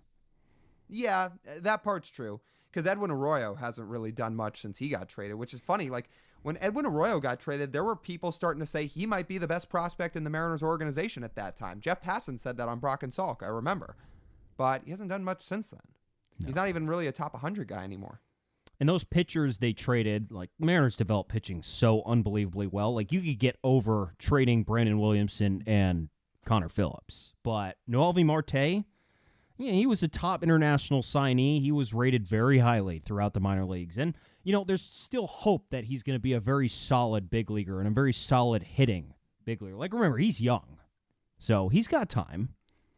Yeah, that part's true. Because Edwin Arroyo hasn't really done much since he got traded, which is funny. Like, when Edwin Arroyo got traded, there were people starting to say he might be the best prospect in the Mariners organization at that time. Jeff Passan said that on Brock and Salk, I remember. But he hasn't done much since then. No. He's not even really a top 100 guy anymore.
And those pitchers they traded, like, Mariners developed pitching so unbelievably well. Like, you could get over trading Brandon Williamson and Connor Phillips. But Noelvi Marte, he was a top international signee. He was rated very highly throughout the minor leagues. And, there's still hope that he's going to be a very solid big leaguer and a very solid hitting big leaguer. Like, remember, he's young. So he's got time.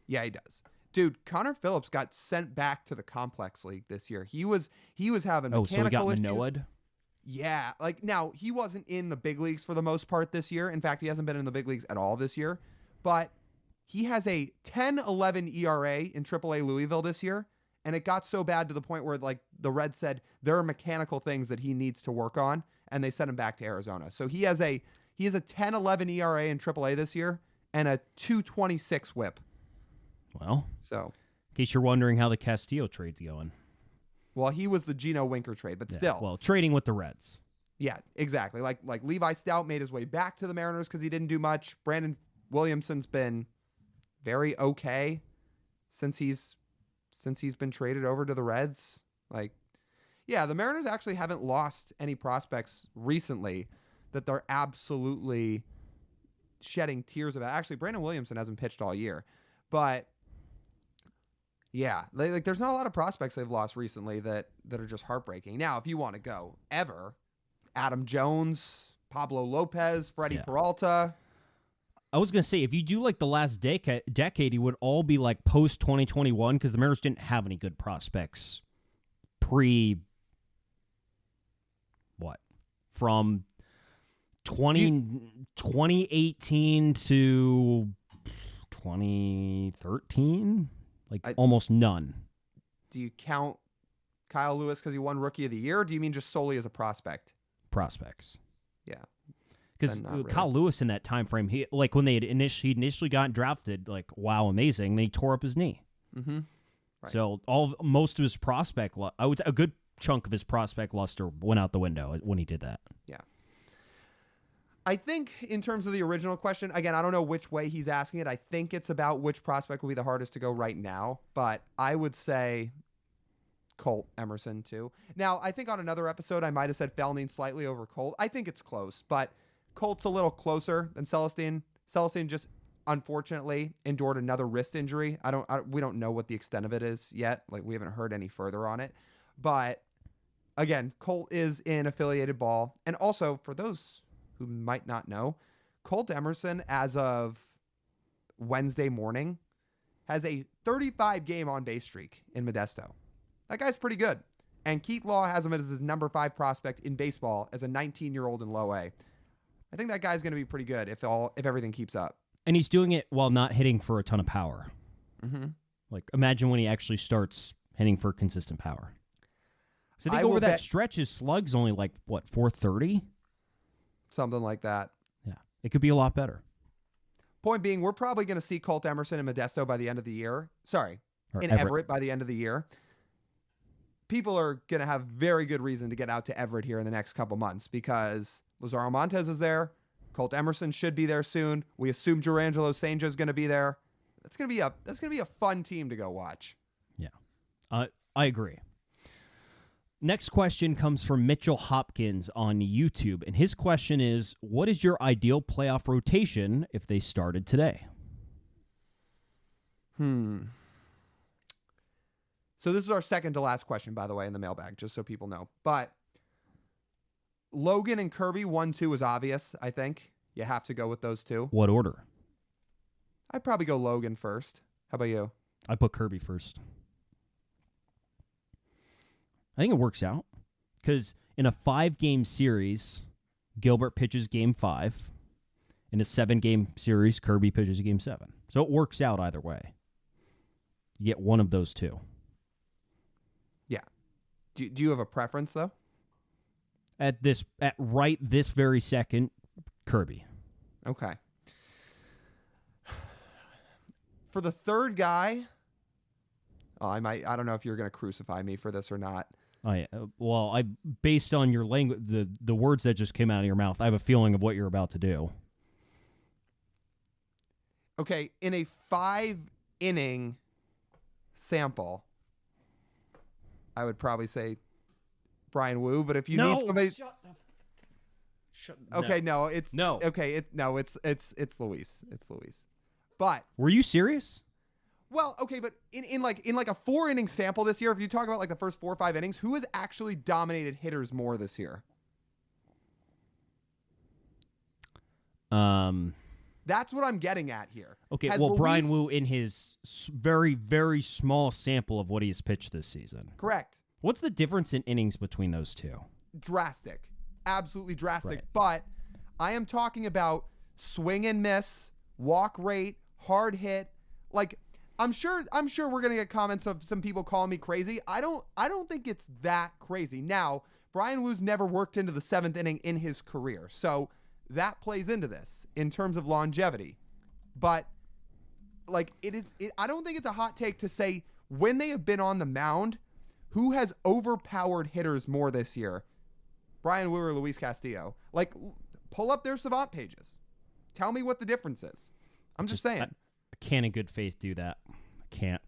Yeah, he does. Dude, Connor Phillips got sent back to the complex league this year. He was having mechanical
so he got
issues.
Manoa'd?
Yeah, now he wasn't in the big leagues for the most part this year. In fact, he hasn't been in the big leagues at all this year. But he has a 10-11 ERA in AAA Louisville this year, and it got so bad to the point where like the Reds said there are mechanical things that he needs to work on, and they sent him back to Arizona. So he has a 10-11 ERA in AAA this year and a 2.26 WHIP.
Well,
so
in case you're wondering how the Castillo trade's going.
Well, he was the Geno Winker trade, but still.
Well, trading with the Reds.
Yeah, exactly. Like Levi Stout made his way back to the Mariners because he didn't do much. Brandon Williamson's been very okay since he's been traded over to the Reds. Like, yeah, the Mariners actually haven't lost any prospects recently that they're absolutely shedding tears about. Actually, Brandon Williamson hasn't pitched all year, but yeah, there's not a lot of prospects they've lost recently that are just heartbreaking. Now, if you want to go ever, Adam Jones, Pablo Lopez, Freddie Peralta.
I was going to say, if you do like the last decade, it would all be like post 2021 because the Mariners didn't have any good prospects from 2018 to 2013? Almost none.
Do you count Kyle Lewis because he won Rookie of the Year, or do you mean just solely as a prospect?
Prospects.
Yeah.
Because Kyle Lewis in that time frame, he when they had initially got drafted, wow, amazing. Then he tore up his knee.
Mm-hmm. Right.
So most of his prospect, a good chunk of his prospect luster went out the window when he did that.
Yeah. I think in terms of the original question, again, I don't know which way he's asking it. I think it's about which prospect will be the hardest to go right now, but I would say Colt Emerson too. Now, I think on another episode, I might have said Felnine slightly over Colt. I think it's close, but Colt's a little closer than Celestine. Celestine just unfortunately endured another wrist injury. We don't know what the extent of it is yet. We haven't heard any further on it, but again, Colt is in affiliated ball. And also for those who might not know, Colt Emerson, as of Wednesday morning, has a 35-game on-base streak in Modesto. That guy's pretty good. And Keith Law has him as his number 5 prospect in baseball as a 19-year-old in low A. I think that guy's going to be pretty good if everything keeps up.
And he's doing it while not hitting for a ton of power.
Mm-hmm.
Like, imagine when he actually starts hitting for consistent power. So I think
I will
over that
bet-
stretch, his slug's only like, 430?
Something like that.
Yeah. It could be a lot better.
Point being, we're probably going to see Colt Emerson and Modesto by the end of the year. Sorry,
Or
in Everett by the end of the year. People are going to have very good reason to get out to Everett here in the next couple months because Lazaro Montes is there. Colt Emerson should be there soon. We assume Jurangelo Senja is going to be there. That's going to be a fun team to go watch.
Yeah. I agree. Next question comes from Mitchell Hopkins on YouTube, and his question is, what is your ideal playoff rotation if they started today?
So this is our second to last question, by the way, in the mailbag, just so people know. But Logan and Kirby, 1-2 is obvious, I think. You have to go with those two.
What order?
I'd probably go Logan first. How about you?
I put Kirby first. I think it works out because in a 5-game series, Gilbert pitches game 5. In a 7-game series, Kirby pitches game 7. So it works out either way. You get one of those two.
Yeah. Do you have a preference, though?
At right this very second, Kirby.
Okay. For the third guy, I don't know if you're going to crucify me for this or not.
Based on your language, the words that just came out of your mouth, I have a feeling of what you're about to do.
Okay, in a 5-inning sample, I would probably say Brian Wu, but if you need somebody, okay, no, it's
No.
okay, it's Luis, it's Luis. But
Were you serious?
well, okay, but in like a 4-inning sample this year, if you talk about like the first 4 or 5 innings, who has actually dominated hitters more this year? That's what I'm getting at here.
Okay,
Has
well,
Luis-
Brian Wu in his very, very small sample of what he has pitched this season.
Correct.
What's the difference in innings between those two?
Drastic. Absolutely drastic.
Right.
But I am talking about swing and miss, walk rate, hard hit. Like, I'm sure we're gonna get comments of some people calling me crazy. I don't think it's that crazy. Now, Brian Wu's never worked into the 7th inning in his career. So that plays into this in terms of longevity. But like I don't think it's a hot take to say when they have been on the mound, who has overpowered hitters more this year? Brian Wu or Luis Castillo? Like, pull up their Savant pages. Tell me what the difference is. I'm just saying.
I can't in good faith do that. I can't.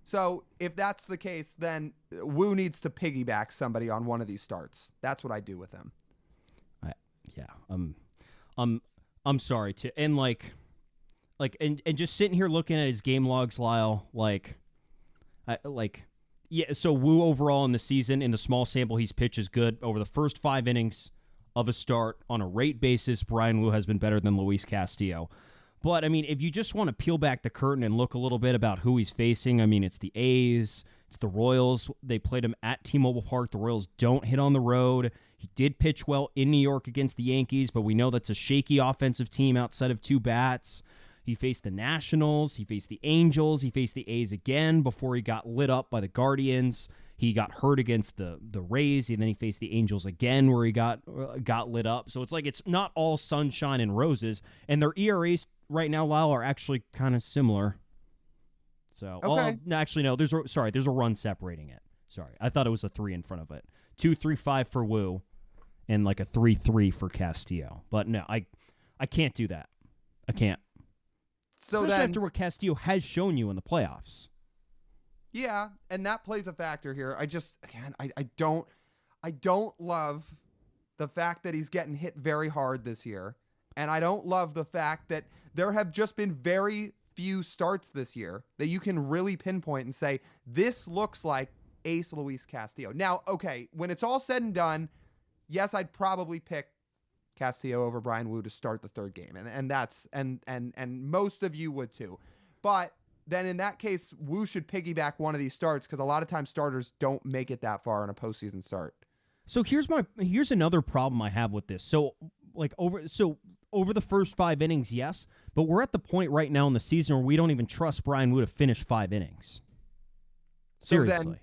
So if that's the case, then Wu needs to piggyback somebody on one of these starts. That's what I do with him.
I'm sorry to and and just sitting here looking at his game logs, Lyle. So Wu overall in the season in the small sample he's pitched is good. Over the first 5 innings of a start on a rate basis, Brian Wu has been better than Luis Castillo. But I mean, if you just want to peel back the curtain and look a little bit about who he's facing, I mean, it's the A's, it's the Royals. They played him at T-Mobile Park. The Royals don't hit on the road. He did pitch well in New York against the Yankees, but we know that's a shaky offensive team outside of 2 bats. He faced the Nationals. He faced the Angels. He faced the A's again before he got lit up by the Guardians. He got hurt against the Rays, and then he faced the Angels again where he got lit up. So it's like it's not all sunshine and roses, and their ERAs right now, Lyle, are actually kind of similar. So,
okay.
No, there's a run separating it. Sorry, I thought it was a 3 in front of it. 2.35 for Wu, and like a 3.3 for Castillo. But no, I can't do that. I can't.
So
especially
then,
after what Castillo has shown you in the playoffs.
yeah, and that plays a factor here. I don't love the fact that he's getting hit very hard this year. And I don't love the fact that there have just been very few starts this year that you can really pinpoint and say, this looks like ace Luis Castillo. Now, okay, when it's all said and done, yes, I'd probably pick Castillo over Brian Wu to start the 3rd game. And most of you would too. But then in that case, Wu should piggyback one of these starts because a lot of times starters don't make it that far in a postseason start.
So here's another problem I have with this. So over the first 5 innings, yes, but we're at the point right now in the season where we don't even trust Brian Wu to finish 5 innings. Seriously.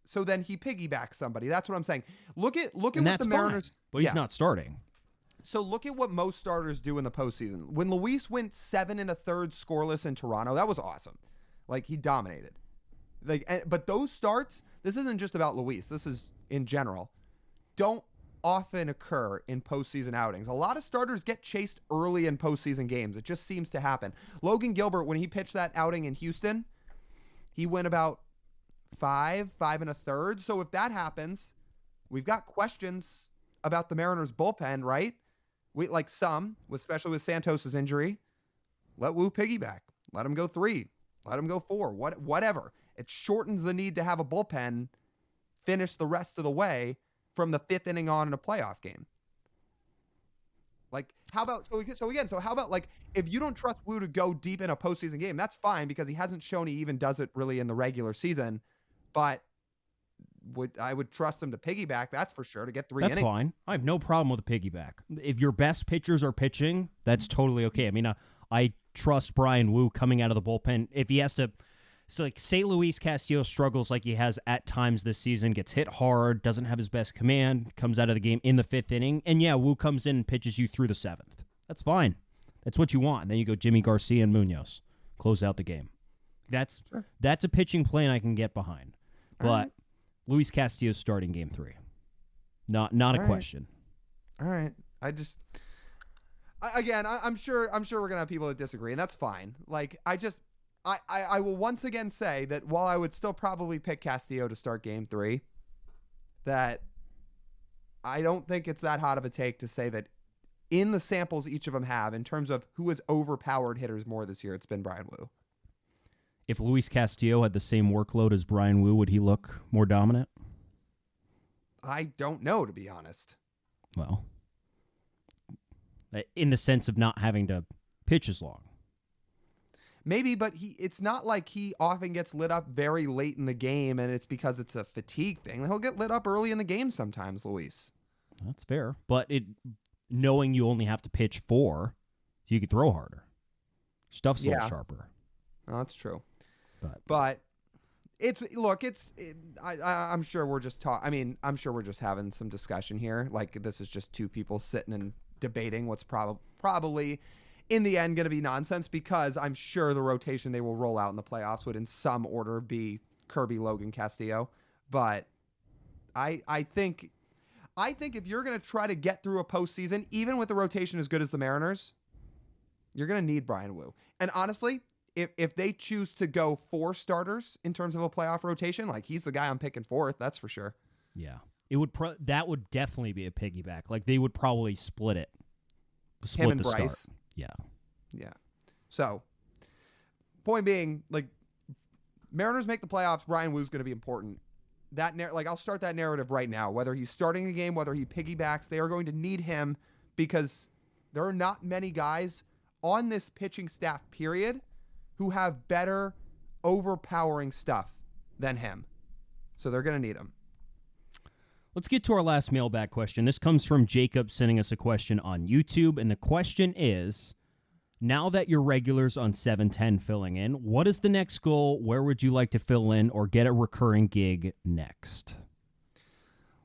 So then he piggybacks somebody. That's what I'm saying. Look at
And
what
that's
the Mariners.
fine, but he's not starting.
So look at what most starters do in the postseason. When Luis went 7 1/3 scoreless in Toronto, that was awesome. Like, he dominated. But those starts, this isn't just about Luis. This is in general. Don't often occur in postseason outings. A lot of starters get chased early in postseason games. It just seems to happen. Logan Gilbert, when he pitched that outing in Houston, he went about 5 1/3. So if that happens, we've got questions about the Mariners bullpen, right? Especially with Santos's injury. Let Wu piggyback. Let him go 3. Let him go 4. Whatever. It shortens the need to have a bullpen finish the rest of the way from the 5th inning on in a playoff game. Like, how about like, if you don't trust Wu to go deep in a postseason game, that's fine because he hasn't shown he even does it really in the regular season. But I would trust him to piggyback, that's for sure, to get 3 innings.
That's fine. I have no problem with a piggyback. If your best pitchers are pitching, that's totally okay. I mean, I trust Brian Wu coming out of the bullpen. If he has to, so like, say Luis Castillo struggles like he has at times this season, gets hit hard, doesn't have his best command, comes out of the game in the 5th inning, and yeah, Wu comes in and pitches you through the 7th. That's fine. That's what you want. Then you go Jimmy Garcia and Munoz, close out the game. That's a pitching plan I can get behind. But Luis Castillo's starting game 3. Not a question.
All right. I'm sure we're gonna have people that disagree, and that's fine. Like, I will once again say that while I would still probably pick Castillo to start game 3, that I don't think it's that hot of a take to say that in the samples each of them have, in terms of who has overpowered hitters more this year, it's been Brian Wu.
If Luis Castillo had the same workload as Brian Wu, would he look more dominant?
I don't know, to be honest.
Well, in the sense of not having to pitch as long.
Maybe, but it's not like he often gets lit up very late in the game and it's because it's a fatigue thing. He'll get lit up early in the game sometimes, Luis.
That's fair. But knowing you only have to pitch 4, you could throw harder. Stuff's a little sharper.
Oh, that's true. But I'm sure we're just I'm sure we're just having some discussion here. Like, this is just two people sitting and debating what's probably in the end going to be nonsense, because I'm sure the rotation they will roll out in the playoffs would in some order be Kirby, Logan, Castillo. But I think if you're going to try to get through a postseason, even with the rotation as good as the Mariners, you're going to need Brian Wu. And honestly, if they choose to go 4 starters in terms of a playoff rotation, like, he's the guy I'm picking 4th, that's for sure.
Yeah. That would definitely be a piggyback. Like, they would probably split it. Split
him and
the
Bryce.
Start. Yeah.
Yeah. So, point being, like, Mariners make the playoffs, Brian Wu's going to be important. I'll start that narrative right now. Whether he's starting a game, whether he piggybacks, they are going to need him, because there are not many guys on this pitching staff, period, who have better overpowering stuff than him. So they're going to need him.
Let's get to our last mailbag question. This comes from Jacob sending us a question on YouTube, and the question is, now that your regulars on 710 filling in, what is the next goal? Where would you like to fill in or get a recurring gig next?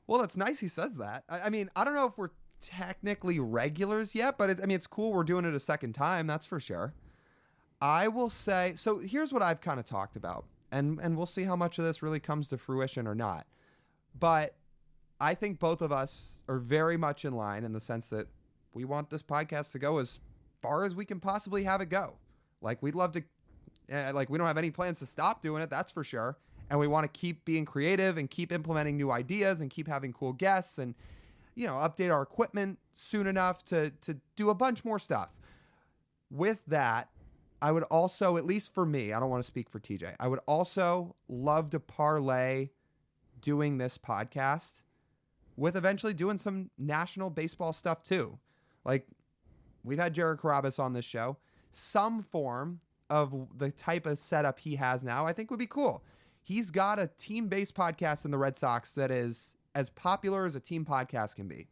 Well, that's nice he says that. I mean, I don't know if we're technically regulars yet, but it's cool we're doing it a second time, that's for sure. I will say, so here's what I've kind of talked about, and we'll see how much of this really comes to fruition or not. But I think both of us are very much in line in the sense that we want this podcast to go as far as we can possibly have it go. Like, we'd love to, we don't have any plans to stop doing it, that's for sure. And we want to keep being creative and keep implementing new ideas and keep having cool guests and, update our equipment soon enough to do a bunch more stuff. With that, I would also, at least for me, I don't want to speak for TJ, I would also love to parlay doing this podcast with eventually doing some national baseball stuff too. Like, we've had Jared Carabas on this show. Some form of the type of setup he has now, I think would be cool. He's got a team-based podcast in the Red Sox that is as popular as a team podcast can be.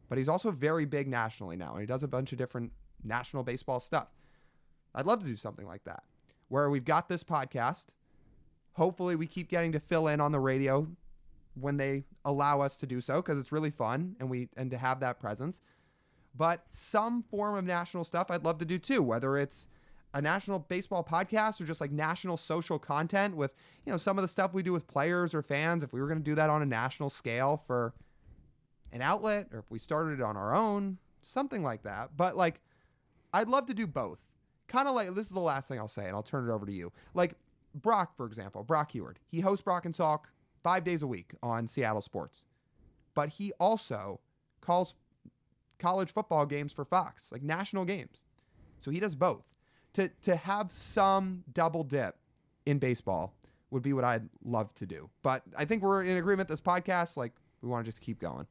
But he's also very big nationally now, and he does a bunch of different national baseball stuff. I'd love to do something like that, where we've got this podcast. Hopefully we keep getting to fill in on the radio when they allow us to do so, because it's really fun and to have that presence. But some form of national stuff I'd love to do too, whether it's a national baseball podcast or just like national social content with, some of the stuff we do with players or fans. If we were going to do that on a national scale for an outlet, or if we started it on our own, something like that. But like, I'd love to do both. Kind of like, this is the last thing I'll say, and I'll turn it over to you. Like Brock, for example, Brock Heward, he hosts Brock and Talk 5 days a week on Seattle Sports, but he also calls college football games for Fox, like national games. So he does both. To have some double dip in baseball would be what I'd love to do. But I think we're in agreement. This podcast, like, we want to just keep going.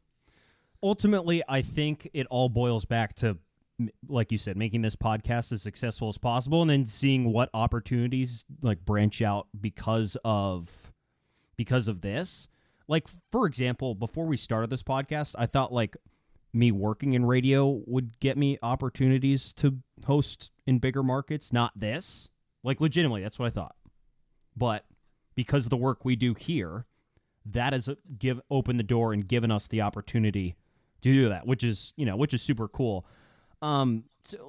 Ultimately, I think it all boils back to, like you said, making this podcast as successful as possible, and then seeing what opportunities like branch out because of this. Like, for example, before we started this podcast, I thought like me working in radio would get me opportunities to host in bigger markets. Not this. Like, legitimately, that's what I thought. But because of the work we do here, that has opened the door and given us the opportunity to do that, which is super cool. So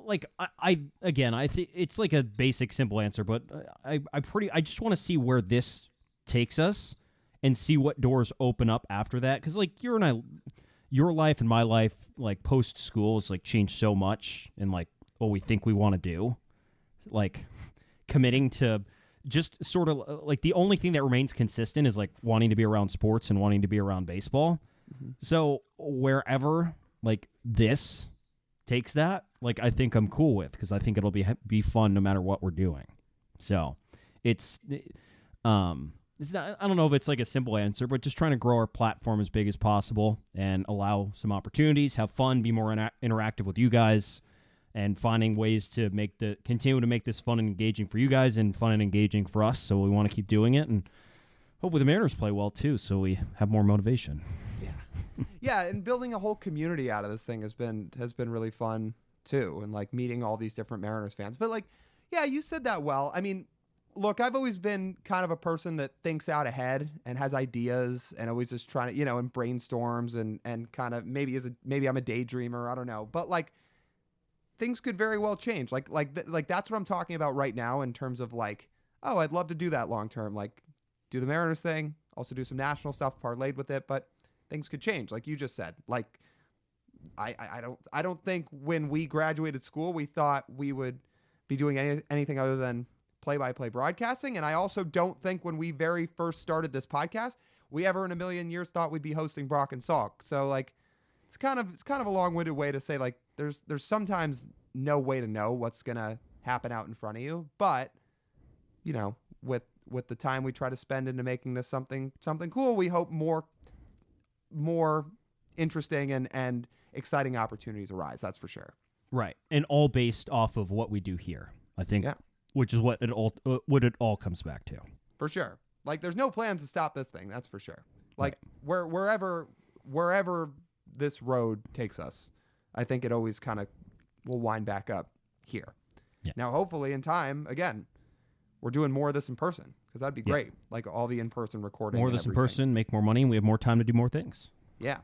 like I think it's like a basic, simple answer, but I just want to see where this takes us and see what doors open up after that. Cause like your life and my life, like post school, is like changed so much in like what we think we want to do. Like committing to just sort of like the only thing that remains consistent is like wanting to be around sports and wanting to be around baseball. Mm-hmm. So wherever like this takes that, like I think I'm cool with, because I think it'll be fun no matter what we're doing. So it's not, I don't know if it's like a simple answer, but just trying to grow our platform as big as possible and allow some opportunities, have fun, be more interactive with you guys, and finding ways to continue to make this fun and engaging for you guys and fun and engaging for us. So we want to keep doing it, and hopefully the Mariners play well too, so we have more motivation.
Yeah, and building a whole community out of this thing has been really fun too, and like meeting all these different Mariners fans. But like, yeah, you said that well. I mean, look, I've always been kind of a person that thinks out ahead and has ideas and always just trying to, and brainstorms and kind of maybe I'm a daydreamer, I don't know. But like things could very well change. Like that's what I'm talking about right now in terms of like, oh, I'd love to do that long term, like do the Mariners thing, also do some national stuff parlayed with it, but things could change, like you just said. Like I don't think when we graduated school we thought we would be doing anything other than play-by-play broadcasting, and I also don't think when we very first started this podcast we ever in a million years thought we'd be hosting Brock and Salk. So like it's kind of a long-winded way to say like there's sometimes no way to know what's gonna happen out in front of you, but with the time we try to spend into making this something cool, we hope more interesting and exciting opportunities arise. That's for sure. Right.
And all based off of what we do here, I think, which is what it all comes back to.
For sure. Like there's no plans to stop this thing. That's for sure. Like wherever this road takes us, I think it always kind of will wind back up here. Yeah. Now, hopefully in time, again, we're doing more of this in person, because that'd be great. Like all the in-person recording.
More of this in person, make more money, and we have more time to do more things.
Yeah.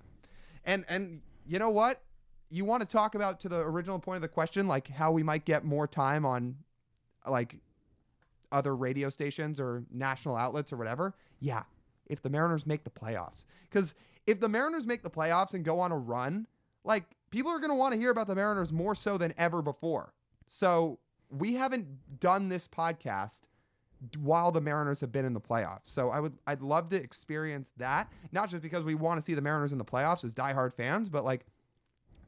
And you know what? You want to talk about, to the original point of the question, like how we might get more time on like other radio stations or national outlets or whatever. Yeah. If the Mariners make the playoffs. Because if the Mariners make the playoffs and go on a run, like people are going to want to hear about the Mariners more so than ever before. So we haven't done this podcast while the Mariners have been in the playoffs. So I'd love to experience that, not just because we want to see the Mariners in the playoffs as diehard fans, but like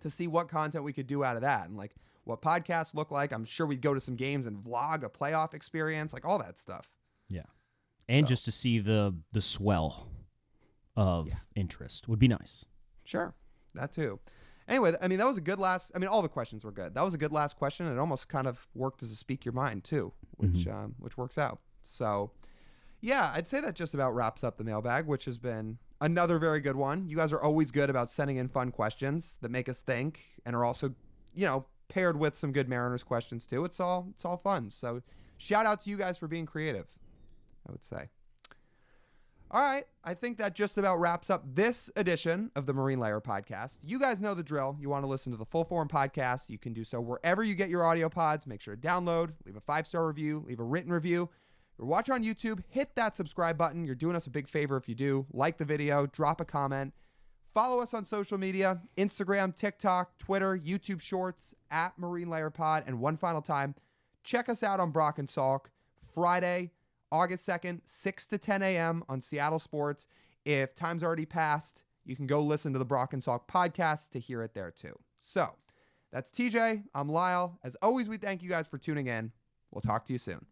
to see what content we could do out of that and like what podcasts look like. I'm sure we'd go to some games and vlog a playoff experience, like all that stuff.
Yeah. And just to see the swell of interest would be nice.
Sure. That too. Anyway, I mean, that was a good last. I mean, all the questions were good. That was a good last question. It almost kind of worked as a speak your mind too, which works out. So, yeah, I'd say that just about wraps up the mailbag, which has been another very good one. You guys are always good about sending in fun questions that make us think and are also, paired with some good Mariners questions too. It's all fun. So, shout out to you guys for being creative, I would say. All right, I think that just about wraps up this edition of the Marine Layer podcast. You guys know the drill. You want to listen to the full form podcast, you can do so wherever you get your audio pods. Make sure to download, leave a 5-star review, leave a written review. If you're watching on YouTube, hit that subscribe button. You're doing us a big favor if you do. Like the video, drop a comment. Follow us on social media, Instagram, TikTok, Twitter, YouTube Shorts, at Marine Layer Pod. And one final time, check us out on Brock and Salk, Friday, August 2nd, 6 to 10 a.m. on Seattle Sports. If time's already passed, you can go listen to the Brock and Salk podcast to hear it there too. So that's TJ. I'm Lyle. As always, we thank you guys for tuning in. We'll talk to you soon.